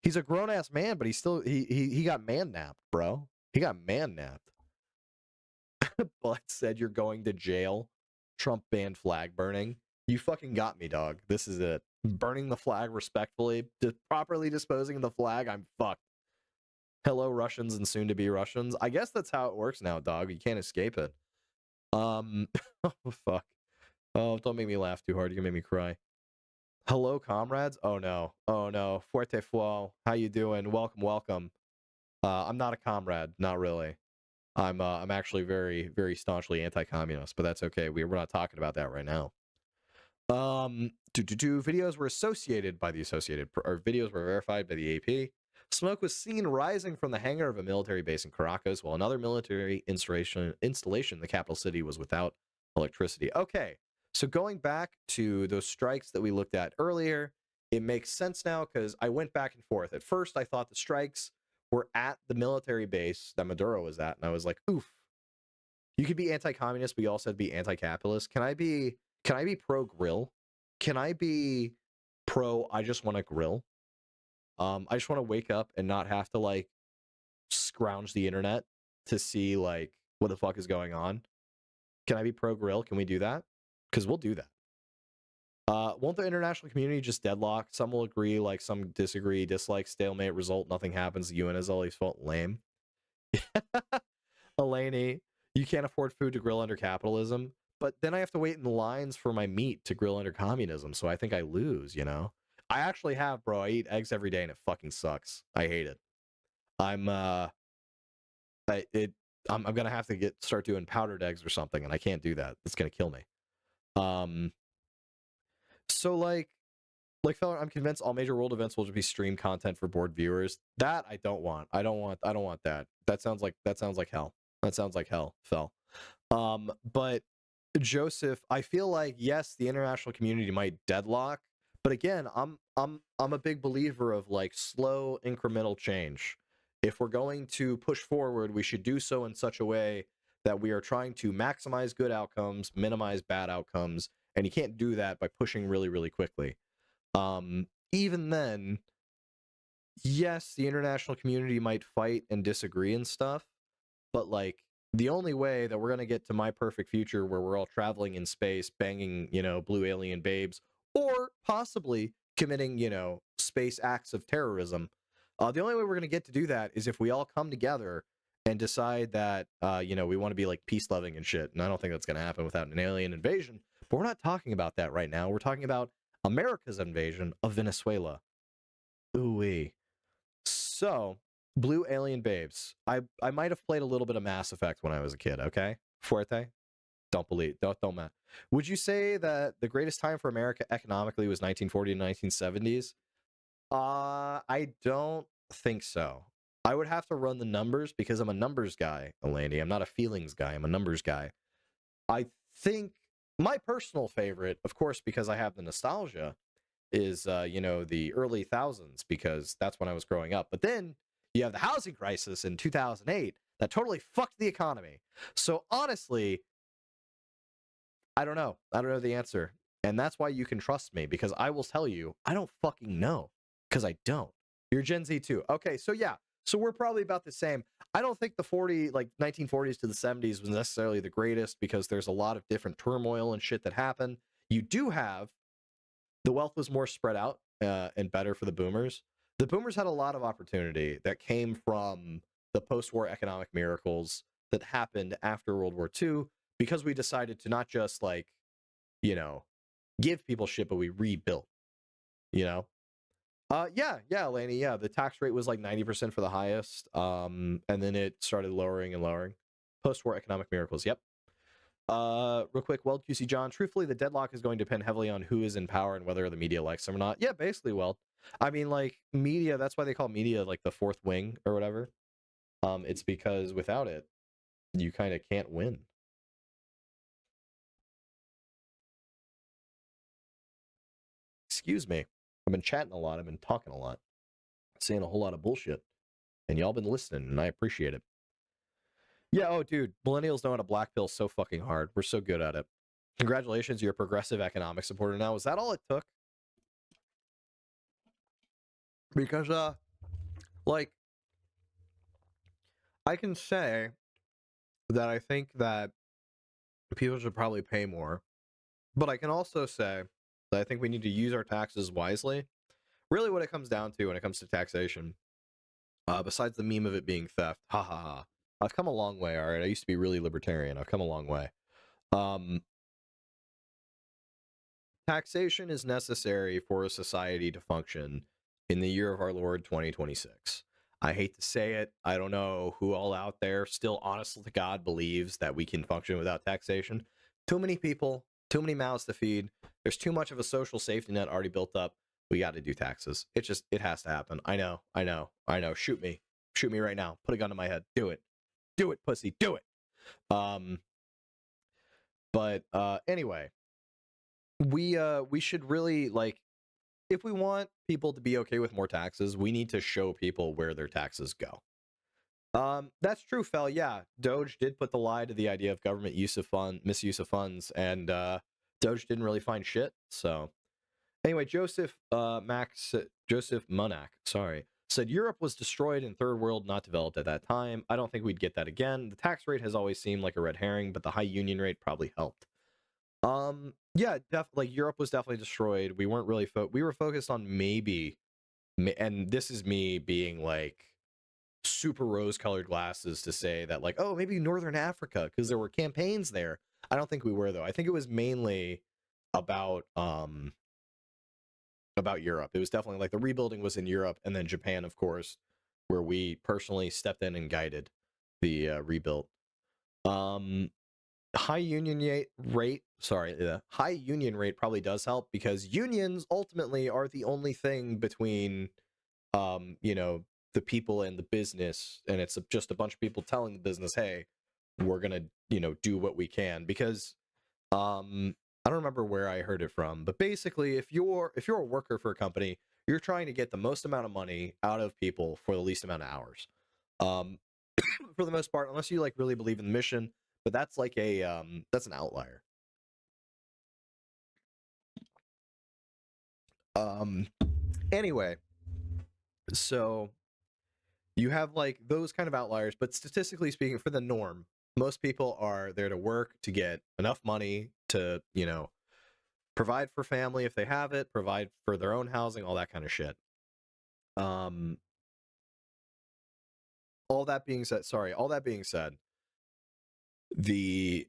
he's a grown ass man, but he got man napped, bro. He got man napped. But said you're going to jail. Trump banned flag burning. You fucking got me, dog. This is it. Burning the flag respectfully, properly disposing of the flag. I'm fucked. Hello, Russians and soon to be Russians. I guess that's how it works now, dog. You can't escape it. Oh fuck. Oh, don't make me laugh too hard. You're gonna make me cry. Hello, comrades. Oh no. Oh no. Fuerte Flo. How you doing? Welcome, welcome. I'm not a comrade, not really. I'm actually very, very staunchly anti-communist, but that's okay. We're not talking about that right now. Videos were associated by the or videos were verified by the AP. Smoke was seen rising from the hangar of a military base in Caracas, while another military installation in the capital city was without electricity. Okay, so going back to those strikes that we looked at earlier, it makes sense now because I went back and forth. At first, I thought the strikes were at the military base that Maduro was at, and I was like, oof. You could be anti-communist, but you also have to be anti-capitalist. Can I be pro grill? Can I be pro I just want to grill? I just want to wake up and not have to like scrounge the internet to see like what the fuck is going on. Can I be pro grill? Can we do that? Because we'll do that. Won't the international community just deadlock? Some will agree, like some disagree, dislike, stalemate, result, nothing happens. The UN is always felt lame. Elaney, you can't afford food to grill under capitalism, but then I have to wait in lines for my meat to grill under communism, so I think I lose, you know? I actually have, bro. I eat eggs every day and it fucking sucks. I hate it. I'm I'm gonna have to start doing powdered eggs or something, and I can't do that. It's gonna kill me. So like fella, I'm convinced all major world events will just be stream content for bored viewers. That I don't want. I don't want that. That sounds like hell. That sounds like hell, Fel. But Joseph, I feel like yes, the international community might deadlock, but again, I'm a big believer of like slow incremental change. If we're going to push forward, we should do so in such a way that we are trying to maximize good outcomes, minimize bad outcomes, and you can't do that by pushing really, really quickly. Even then, yes, the international community might fight and disagree and stuff, but like the only way that we're going to get to my perfect future where we're all traveling in space, banging, you know, blue alien babes, or possibly committing, you know, space acts of terrorism, the only way we're going to get to do that is if we all come together and decide that, you know, we want to be like peace loving and shit. And I don't think that's going to happen without an alien invasion. But we're not talking about that right now. We're talking about America's invasion of Venezuela. Ooh-wee. So, Blue Alien Babes. I might have played a little bit of Mass Effect when I was a kid, okay? Fuerte? Don't Matt. Would you say that the greatest time for America economically was 1940 to 1970s? I don't think so. I would have to run the numbers because I'm a numbers guy, Elandy. I'm not a feelings guy. I'm a numbers guy. I think my personal favorite, of course, because I have the nostalgia, is you know, the early thousands because that's when I was growing up. But then you have the housing crisis in 2008 that totally fucked the economy. So honestly, I don't know. I don't know the answer. And that's why you can trust me because I will tell you, I don't fucking know because I don't. You're Gen Z too. Okay, so yeah. So we're probably about the same. I don't think the 1940s to the 70s was necessarily the greatest because there's a lot of different turmoil and shit that happened. You do have the wealth was more spread out and better for the boomers. The boomers had a lot of opportunity that came from the post-war economic miracles that happened after World War II because we decided to not just like, you know, give people shit, but we rebuilt, you know? Yeah, Laney, yeah. The tax rate was like 90% for the highest. And then it started lowering and lowering. Post-war economic miracles, yep. Real quick, Weld QC John. Truthfully, the deadlock is going to depend heavily on who is in power and whether the media likes them or not. Yeah, basically, Weld. I mean, like media. That's why they call media like the fourth wing or whatever. It's because without it, you kind of can't win. Excuse me. I've been chatting a lot. I've been talking a lot, saying a whole lot of bullshit, and y'all been listening, and I appreciate it. Yeah. Oh, dude, millennials know how to black pill so fucking hard. We're so good at it. Congratulations, you're a progressive economic supporter now. Was that all it took? Because like I can say that I think that people should probably pay more, but I can also say that I think we need to use our taxes wisely. Really, what it comes down to when it comes to taxation, besides the meme of it being theft, ha ha ha. I've come a long way. All right, I used to be really libertarian. I've come a long way. Taxation is necessary for a society to function in the year of our Lord 2026. I hate to say it. I don't know who all out there still, honest to God, believes that we can function without taxation. Too many people, too many mouths to feed. There's too much of a social safety net already built up. We got to do taxes. It has to happen. I know. Shoot me right now. Put a gun to my head. Do it, pussy. Do it. But anyway, we should really, like, if we want people to be okay with more taxes, we need to show people where their taxes go. That's true, Fel. Yeah, Doge did put the lie to the idea of government misuse of funds, and Doge didn't really find shit. So anyway, Joseph Munak, sorry, said Europe was destroyed and third world not developed at that time. I don't think we'd get that again. The tax rate has always seemed like a red herring, but the high union rate probably helped. Yeah, definitely. Europe was definitely destroyed. We weren't really we were focused on maybe, and this is me being like super rose-colored glasses to say that, like, oh, maybe Northern Africa because there were campaigns there. I don't think we were, though. I think it was mainly about Europe. It was definitely like the rebuilding was in Europe, and then Japan, of course, where we personally stepped in and guided the rebuild. High union rate probably does help, because unions ultimately are the only thing between the people and the business, and it's just a bunch of people telling the business, hey, we're gonna do what we can. Because I don't remember where I heard it from, but basically if you're a worker for a company, you're trying to get the most amount of money out of people for the least amount of hours, for the most part, unless you like really believe in the mission. But that's like that's an outlier. Anyway, so you have like those kind of outliers, but statistically speaking, for the norm, most people are there to work to get enough money to, provide for family if they have it, provide for their own housing, all that kind of shit. All that being said, the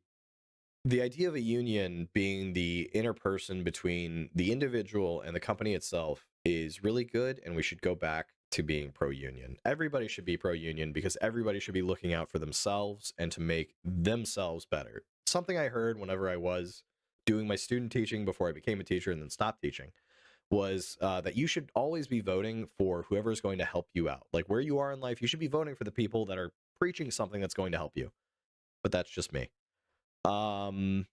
idea of a union being the inner person between the individual and the company itself is really good, and we should go back to being pro-union. Everybody should be pro-union, because everybody should be looking out for themselves and to make themselves better. Something I heard whenever I was doing my student teaching before I became a teacher and then stopped teaching was that you should always be voting for whoever is going to help you out. Like, where you are in life, you should be voting for the people that are preaching something that's going to help you. But that's just me. Mulaney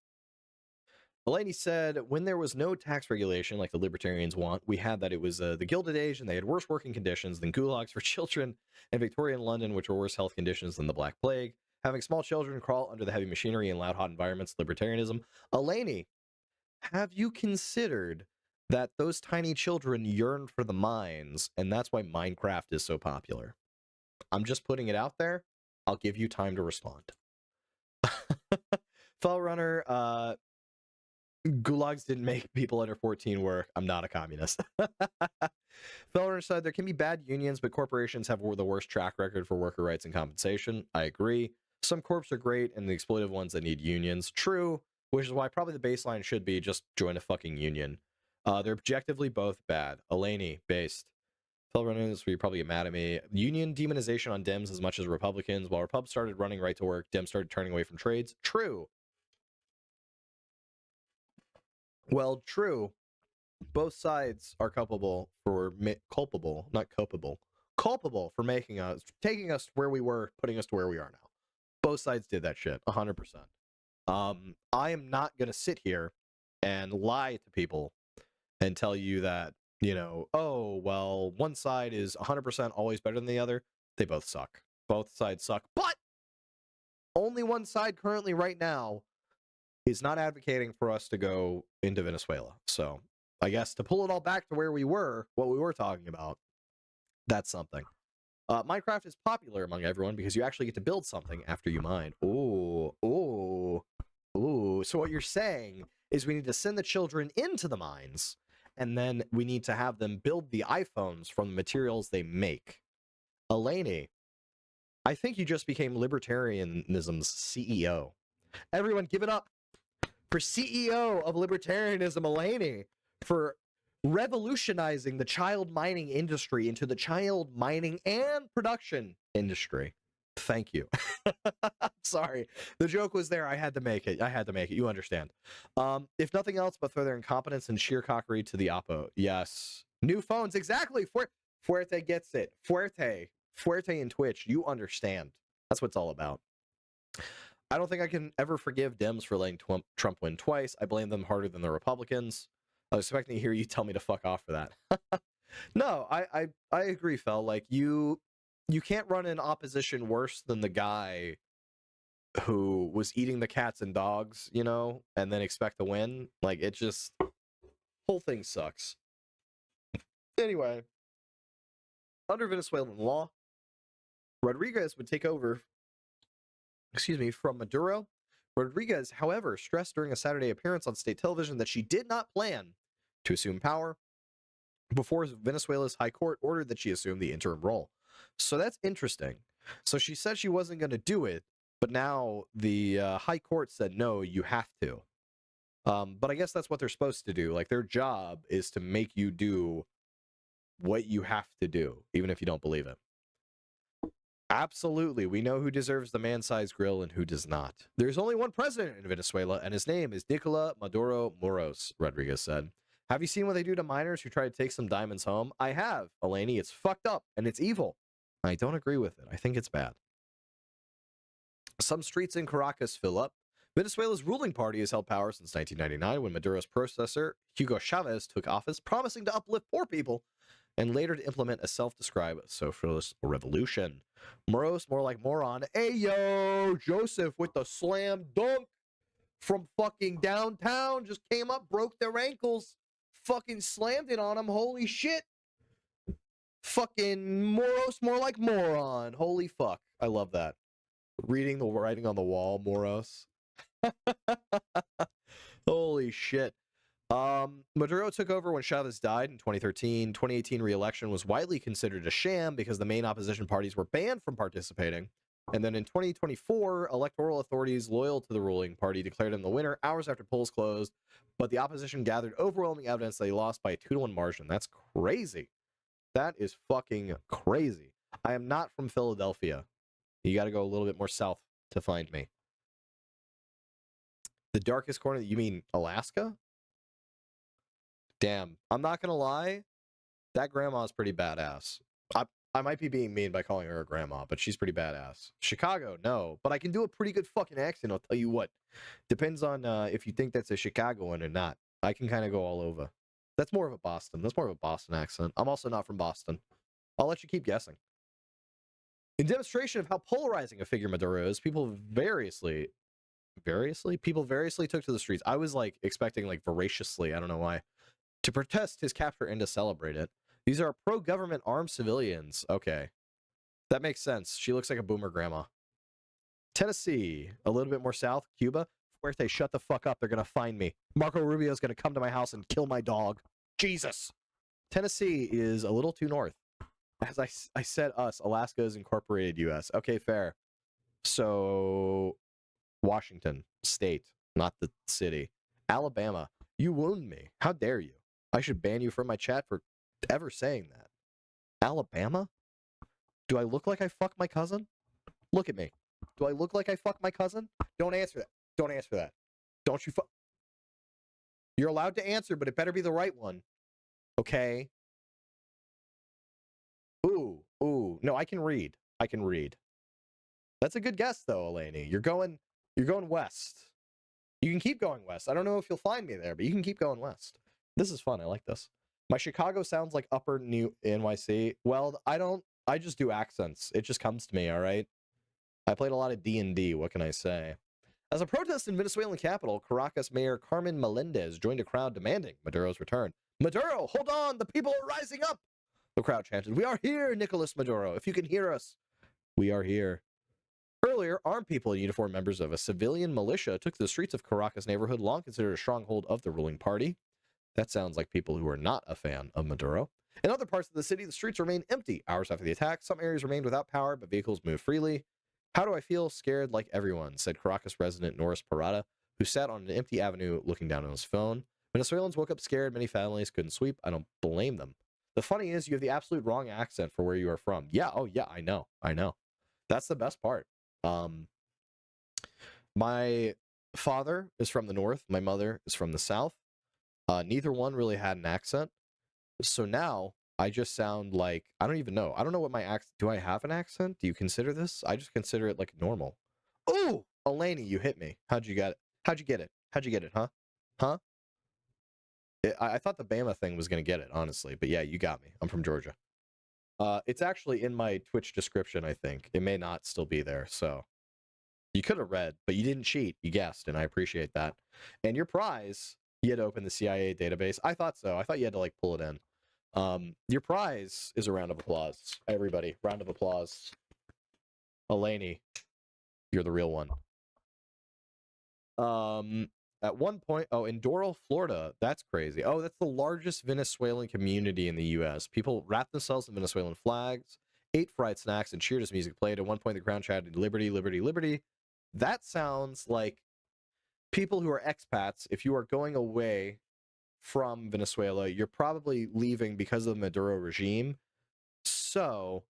said, when there was no tax regulation like the libertarians want, we had that it was the Gilded Age, and they had worse working conditions than gulags for children, and Victorian London, which were worse health conditions than the Black Plague. Having small children crawl under the heavy machinery in loud, hot environments, libertarianism. Mulaney, have you considered that those tiny children yearn for the mines, and that's why Minecraft is so popular? I'm just putting it out there. I'll give you time to respond. Fell Runner, gulags didn't make people under 14 work. I'm not a communist. Fell Runner said, there can be bad unions, but corporations have the worst track record for worker rights and compensation. I agree. Some corps are great, and the exploitive ones that need unions. True, which is why probably the baseline should be just join a fucking union. They're objectively both bad. Elaney, based. Fell Runner, this where you probably get mad at me. Union demonization on Dems as much as Republicans. While Repub started running right to work, Dems started turning away from trades. True. Well, true. Both sides are culpable for taking us where we were, putting us to where we are now. Both sides did that shit, 100%. I am not going to sit here and lie to people and tell you that, oh, well, one side is 100% always better than the other. They both suck. Both sides suck. But only one side currently right now is not advocating for us to go into Venezuela. So I guess to pull it all back to where we were, what we were talking about, that's something. Minecraft is popular among everyone because you actually get to build something after you mine. Ooh. So what you're saying is we need to send the children into the mines, and then we need to have them build the iPhones from the materials they make. Elaney, I think you just became libertarianism's CEO. Everyone give it up for CEO of libertarianism, Elaney, for revolutionizing the child mining industry into the child mining and production industry. Thank you. Sorry. The joke was there. I had to make it. You understand. If nothing else but for their incompetence and sheer cockery to the oppo. Yes. New phones. Exactly. Fuerte gets it. Fuerte in Twitch. You understand. That's what it's all about. I don't think I can ever forgive Dems for letting Trump win twice. I blame them harder than the Republicans. I was expecting to hear you tell me to fuck off for that. No, I agree, Fel. Like, you can't run an opposition worse than the guy who was eating the cats and dogs, you know, and then expect to win. Like, it just, whole thing sucks. Anyway, under Venezuelan law, Rodriguez would take over, from Maduro. Rodriguez, however, stressed during a Saturday appearance on state television that she did not plan to assume power before Venezuela's high court ordered that she assume the interim role. So that's interesting. So she said she wasn't going to do it, but now the high court said, no, you have to. But I guess that's what they're supposed to do. Like, their job is to make you do what you have to do, even if you don't believe it. Absolutely. We know who deserves the man-sized grill and who does not. There's only one president in Venezuela, and his name is Nicolas Maduro Moros, Rodriguez said. Have you seen what they do to miners who try to take some diamonds home? I have, Eleni. It's fucked up, and it's evil. I don't agree with it. I think it's bad. Some streets in Caracas fill up. Venezuela's ruling party has held power since 1999 when Maduro's predecessor, Hugo Chavez, took office, promising to uplift poor people and later to implement a self-described socialist revolution. Moros, more like moron. Hey, yo, Joseph with the slam dunk from fucking downtown just came up, broke their ankles, fucking slammed it on him. Holy shit. Fucking Moros, more like moron. Holy fuck. I love that. Reading the writing on the wall, Moros. Holy shit. Maduro took over when Chavez died in 2013. 2018 re-election was widely considered a sham because the main opposition parties were banned from participating. And then in 2024, electoral authorities loyal to the ruling party declared him the winner hours after polls closed, but the opposition gathered overwhelming evidence that he lost by a 2-1 margin. That's crazy. That is fucking crazy. I am not from Philadelphia. You got to go a little bit more south to find me. The darkest corner, you mean Alaska? Damn, I'm not gonna lie, that grandma's pretty badass. I might be being mean by calling her a grandma, but she's pretty badass. Chicago, no, but I can do a pretty good fucking accent, I'll tell you what. Depends on if you think that's a Chicagoan or not. I can kind of go all over. That's more of a Boston. That's more of a Boston accent. I'm also not from Boston. I'll let you keep guessing. In demonstration of how polarizing a figure Maduro is, people variously took to the streets. I was like expecting like voraciously, I don't know why, to protest his capture and to celebrate it. These are pro-government armed civilians. Okay. That makes sense. She looks like a boomer grandma. Tennessee, a little bit more south. Cuba. Fuerte, shut the fuck up. They're going to find me. Marco Rubio's going to come to my house and kill my dog. Jesus. Tennessee is a little too north. As I said us, Alaska is incorporated U.S. Okay, fair. So, Washington State, not the city. Alabama. You wound me. How dare you? I should ban you from my chat for ever saying that. Alabama? Do I look like I fucked my cousin? Look at me. Do I look like I fucked my cousin? Don't answer that. Don't answer that. Don't you fuck. You're allowed to answer, but it better be the right one. Okay? Ooh. No, I can read. That's a good guess, though, Eleni. You're going west. You can keep going west. I don't know if you'll find me there, but you can keep going west. This is fun. I like this. My Chicago sounds like Upper New NYC. Well, I just do accents. It just comes to me, all right? I played a lot of D&D. What can I say? As a protest in Venezuelan capital, Caracas Mayor Carmen Melendez joined a crowd demanding Maduro's return. Maduro, hold on! The people are rising up! The crowd chanted, "We are here, Nicolas Maduro! If you can hear us, we are here." Earlier, armed people in uniform, members of a civilian militia, took to the streets of Caracas neighborhood, long considered a stronghold of the ruling party. That sounds like people who are not a fan of Maduro. In other parts of the city, the streets remained empty. Hours after the attack, some areas remained without power, but vehicles moved freely. How do I feel? Scared like everyone, said Caracas resident Norris Parada, who sat on an empty avenue looking down on his phone. Venezuelans woke up scared. Many families couldn't sweep. I don't blame them. The funny is, you have the absolute wrong accent for where you are from. Yeah, oh yeah, I know. That's the best part. My father is from the north. My mother is from the south. Neither one really had an accent. So now I just sound like, I don't even know. I don't know what my accent, do I have an accent? Do you consider this? I just consider it like normal. Ooh, Elaney, you hit me. How'd you get it? How'd you get it, huh? Huh? I thought the Bama thing was going to get it, honestly. But yeah, you got me. I'm from Georgia. It's actually in my Twitch description, I think. It may not still be there, so you could have read, but you didn't cheat. You guessed, and I appreciate that. And your prize, you had to open the CIA database. I thought so. I thought you had to like pull it in. Your prize is a round of applause. Everybody, round of applause. Elaney, you're the real one. At one point, in Doral, Florida, that's crazy. Oh, that's the largest Venezuelan community in the U.S. People wrapped themselves in Venezuelan flags, ate fried snacks, and cheered as music played. At one point, the crowd chanted, "Liberty, liberty, liberty." That sounds like people who are expats. If you are going away from Venezuela, you're probably leaving because of the Maduro regime. So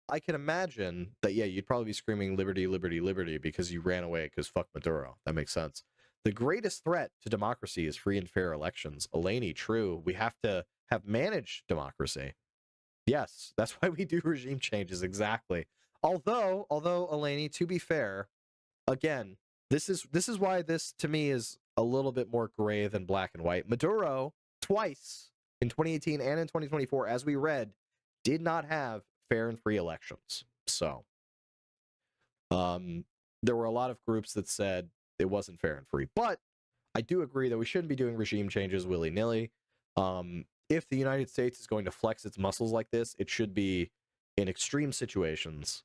I can imagine that, yeah, you'd probably be screaming liberty, liberty, liberty because you ran away because fuck Maduro. That makes sense. The greatest threat to democracy is free and fair elections. Elaney, true. We have to have managed democracy. Yes, that's why we do regime changes, exactly. Although, Elaney, to be fair, again, this is why this to me is a little bit more gray than black and white. Maduro, twice in 2018 and in 2024, as we read, did not have fair and free elections. So, there were a lot of groups that said it wasn't fair and free. But I do agree that we shouldn't be doing regime changes willy-nilly. If the United States is going to flex its muscles like this, it should be in extreme situations.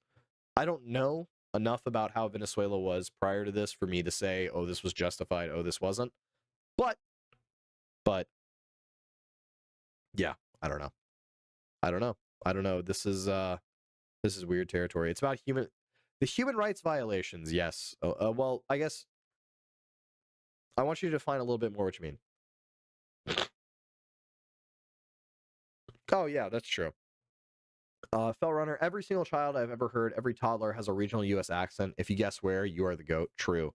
I don't know enough about how Venezuela was prior to this for me to say, oh, this was justified, oh, this wasn't. But yeah, I don't know. This is weird territory. It's about the human rights violations. Yes. Well, I guess I want you to define a little bit more what you mean. Oh yeah, that's true. Fell Runner, every single child I've ever heard, every toddler has a regional U.S. accent. If you guess where, you are the GOAT. True.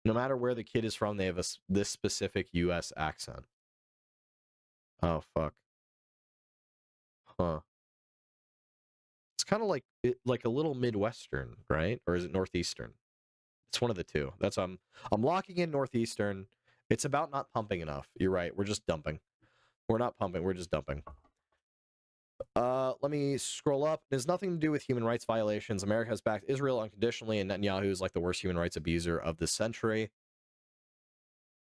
No matter where the kid is from, they have this specific U.S. accent. Oh, fuck. Huh. It's kind of like a little Midwestern, right? Or is it Northeastern? It's one of the two. That's I'm locking in Northeastern. It's about not pumping enough. You're right. We're just dumping. We're not pumping. We're just dumping. Let me scroll up. It has nothing to do with human rights violations. America has backed Israel unconditionally, and Netanyahu is like the worst human rights abuser of the century.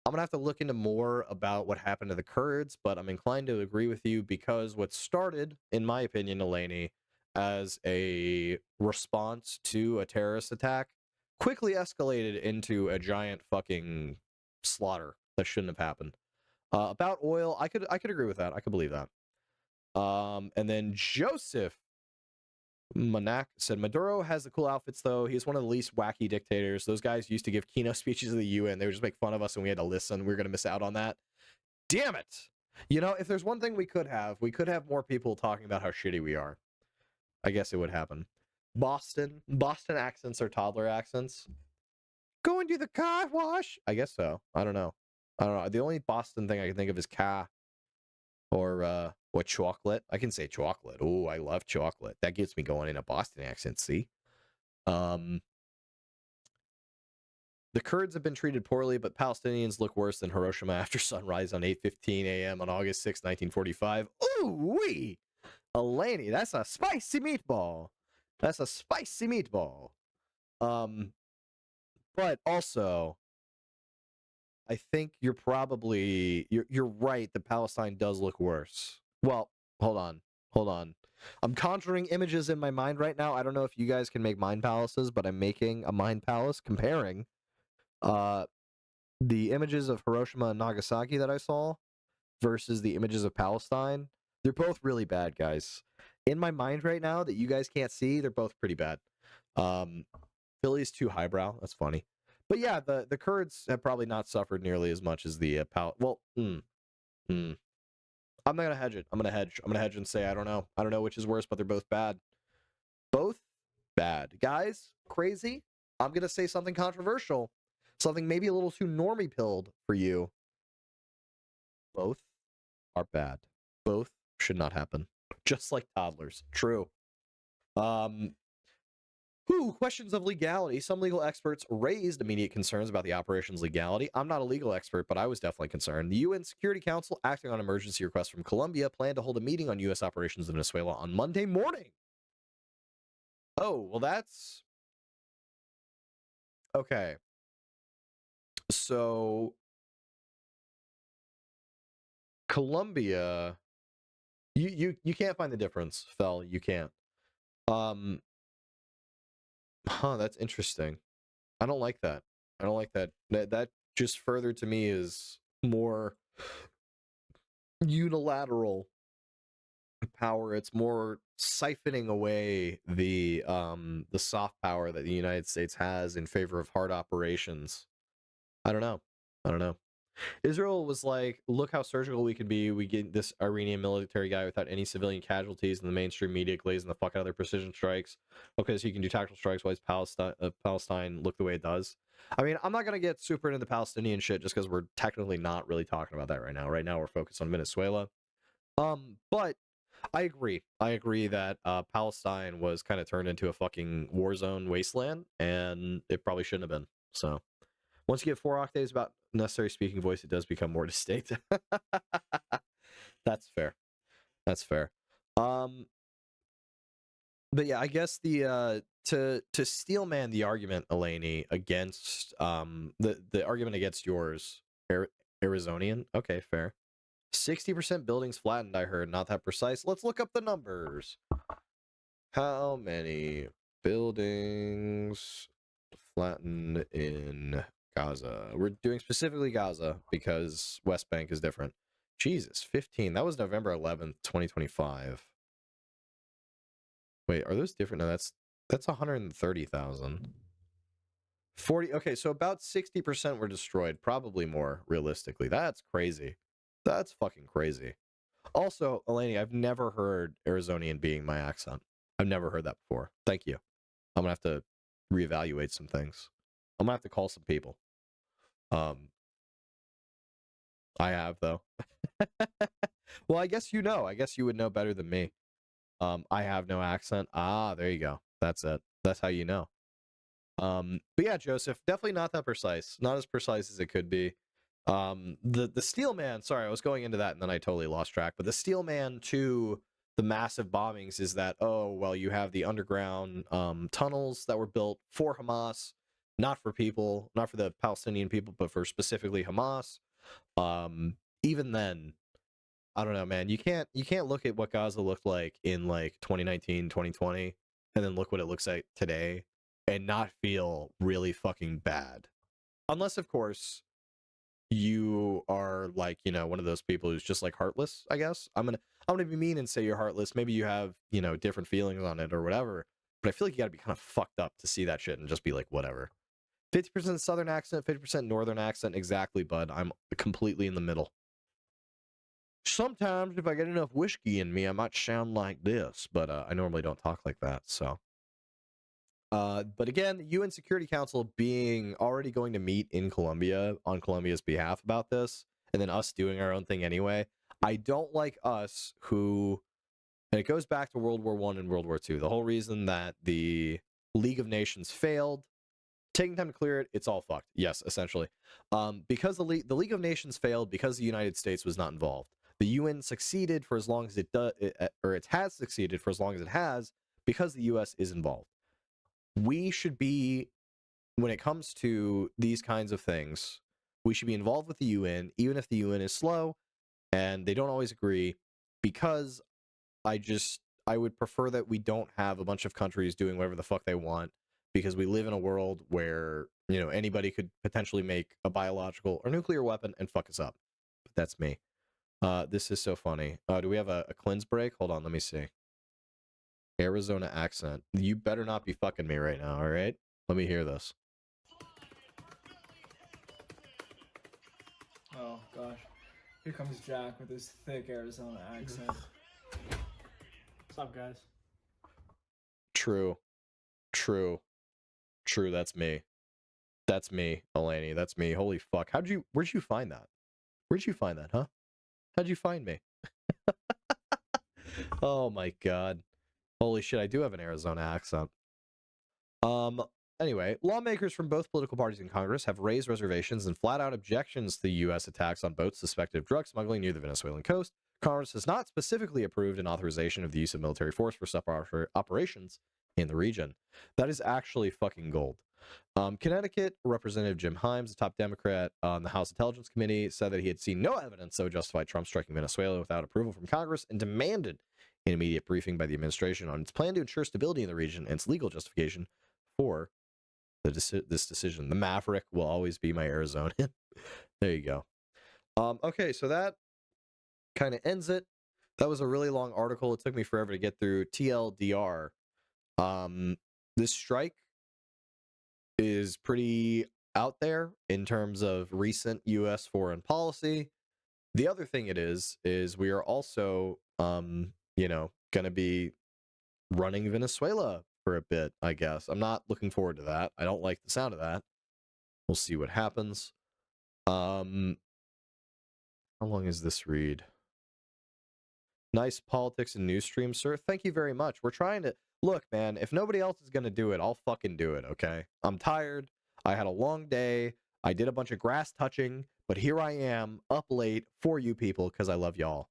I'm gonna have to look into more about what happened to the Kurds, but I'm inclined to agree with you because what started, in my opinion, Elaney, as a response to a terrorist attack quickly escalated into a giant fucking slaughter that shouldn't have happened. About oil, I could agree with that. I could believe that. And then Joseph Manak said Maduro has the cool outfits though. He's one of the least wacky dictators. Those guys used to give keynote speeches to the UN. They would just make fun of us and we had to listen. We were going to miss out on that. Damn it. You know, if there's one thing we could have more people talking about how shitty we are. I guess it would happen. Boston accents are toddler accents. Going to the car wash. I guess so. I don't know. The only Boston thing I can think of is car. Or what, chocolate? I can say chocolate. Oh, I love chocolate. That gets me going in a Boston accent, see? The Kurds have been treated poorly, but Palestinians look worse than Hiroshima after sunrise on 8:15 a.m. on August 6, 1945. Ooh-wee! Elaney, that's a spicy meatball. That's a spicy meatball. But also, I think you're right that Palestine does look worse. Well, hold on. I'm conjuring images in my mind right now. I don't know if you guys can make mind palaces, but I'm making a mind palace comparing the images of Hiroshima and Nagasaki that I saw versus the images of Palestine. They're both really bad, guys. In my mind right now that you guys can't see, they're both pretty bad. Philly's too highbrow. That's funny. But yeah, the Kurds have probably not suffered nearly as much as the well. I'm not gonna hedge it. I'm gonna hedge. I'm gonna hedge and say I don't know. I don't know which is worse, but they're both bad. Both bad, guys. Crazy. I'm gonna say something controversial, something maybe a little too normie pilled for you. Both are bad. Both should not happen. Just like toddlers. True. Questions of legality. Some legal experts raised immediate concerns about the operation's legality. I'm not a legal expert, but I was definitely concerned. The UN Security Council, acting on emergency request from Colombia, planned to hold a meeting on U.S. operations in Venezuela on Monday morning. Oh, well, that's... Okay. So, Colombia... You can't find the difference, Fel. You can't. That's interesting. I don't like that. I don't like that. That just further to me is more unilateral power. It's more siphoning away the soft power that the United States has in favor of hard operations. I don't know. I don't know. Israel was like, look how surgical we can be. We get this Iranian military guy without any civilian casualties, and the mainstream media glazing the fuck out of their precision strikes. Okay, so you can do tactical strikes. Why does Palestine look the way it does? I mean, I'm not going to get super into the Palestinian shit just because we're technically not really talking about that right now. Right now, we're focused on Venezuela. But I agree. I agree that Palestine was kind of turned into a fucking war zone wasteland, and it probably shouldn't have been. So once you get 4 octaves about necessary speaking voice, it does become more distinct. That's fair. That's fair. But yeah, I guess the to steelman the argument, Elaney, against the argument against yours, Arizonian. Okay, fair. 60% buildings flattened, I heard. Not that precise. Let's look up the numbers. How many buildings flattened in Gaza? We're doing specifically Gaza because West Bank is different. Jesus, 15. That was November 11th, 2025. Wait, are those different? No, that's 130,000. 40. Okay, so about 60% were destroyed. Probably more, realistically. That's crazy. That's fucking crazy. Also, Elaney, I've never heard Arizonian being my accent. I've never heard that before. Thank you. I'm gonna have to reevaluate some things. I'm gonna have to call some people. I have though. Well, I guess you know. I guess you would know better than me. I have no accent. Ah, there you go. That's it. That's how you know. But yeah, Joseph, definitely not that precise. Not as precise as it could be. The Steel Man, sorry, I was going into that and then I totally lost track. But the Steel Man to the massive bombings is that, oh, well, you have the underground tunnels that were built for Hamas, not for people, not for the Palestinian people, but for specifically Hamas. Even then, I don't know, man. You can't look at what Gaza looked like in like 2019, 2020, and then look what it looks like today and not feel really fucking bad. Unless, of course, you are like, you know, one of those people who's just like heartless, I guess. I'm gonna be mean and say you're heartless. Maybe you have, you know, different feelings on it or whatever. But I feel like you gotta be kind of fucked up to see that shit and just be like, whatever. 50% Southern accent, 50% Northern accent, exactly, bud. I'm completely in the middle. Sometimes if I get enough whiskey in me, I might sound like this, but I normally don't talk like that, so. But again, the UN Security Council being already going to meet in Colombia on Colombia's behalf about this, and then us doing our own thing anyway. I don't like us who, and it goes back to World War I and World War II. The whole reason that the League of Nations failed, taking time to clear it, it's all fucked. Yes, essentially. Because the League of Nations failed because the United States was not involved. The UN succeeded for as long as it does, or it has succeeded for as long as it has, because the US is involved. We should be, when it comes to these kinds of things, we should be involved with the UN, even if the UN is slow and they don't always agree, because I would prefer that we don't have a bunch of countries doing whatever the fuck they want, because we live in a world where, you know, anybody could potentially make a biological or nuclear weapon and fuck us up. But that's me. This is so funny. Do we have a cleanse break? Hold on, let me see. Arizona accent. You better not be fucking me right now, all right? Let me hear this. Oh gosh. Here comes Jack with his thick Arizona accent. What's up, guys? True. That's me. That's me, Eleni. That's me. Holy fuck. Where'd you find that? Where'd you find that, huh? How'd you find me? Oh my god. Holy shit, I do have an Arizona accent. Anyway, lawmakers from both political parties in Congress have raised reservations and flat-out objections to the U.S. attacks on boats suspected of drug smuggling near the Venezuelan coast. Congress has not specifically approved an authorization of the use of military force for such operations in the region. That is actually fucking gold. Connecticut Representative Jim Himes, the top Democrat on the House Intelligence Committee, said that he had seen no evidence that would justify Trump striking Venezuela without approval from Congress and demanded an immediate briefing by the administration on its plan to ensure stability in the region and its legal justification for this decision. The Maverick will always be my Arizonian. There you go. Okay, so that kind of ends it. That was a really long article. It took me forever to get through. TLDR. This strike is pretty out there in terms of recent U.S. foreign policy. The other thing it is we are also, going to be running Venezuela for a bit, I guess. I'm not looking forward to that. I don't like the sound of that. We'll see what happens. How long is this read? Nice politics and news stream, sir. Thank you very much. We're trying to... Look, man, if nobody else is going to do it, I'll fucking do it, okay? I'm tired. I had a long day. I did a bunch of grass touching, but here I am, up late for you people, because I love y'all.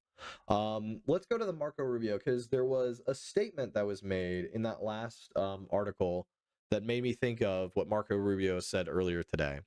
Let's go to the Marco Rubio, because there was a statement that was made in that last article that made me think of what Marco Rubio said earlier today.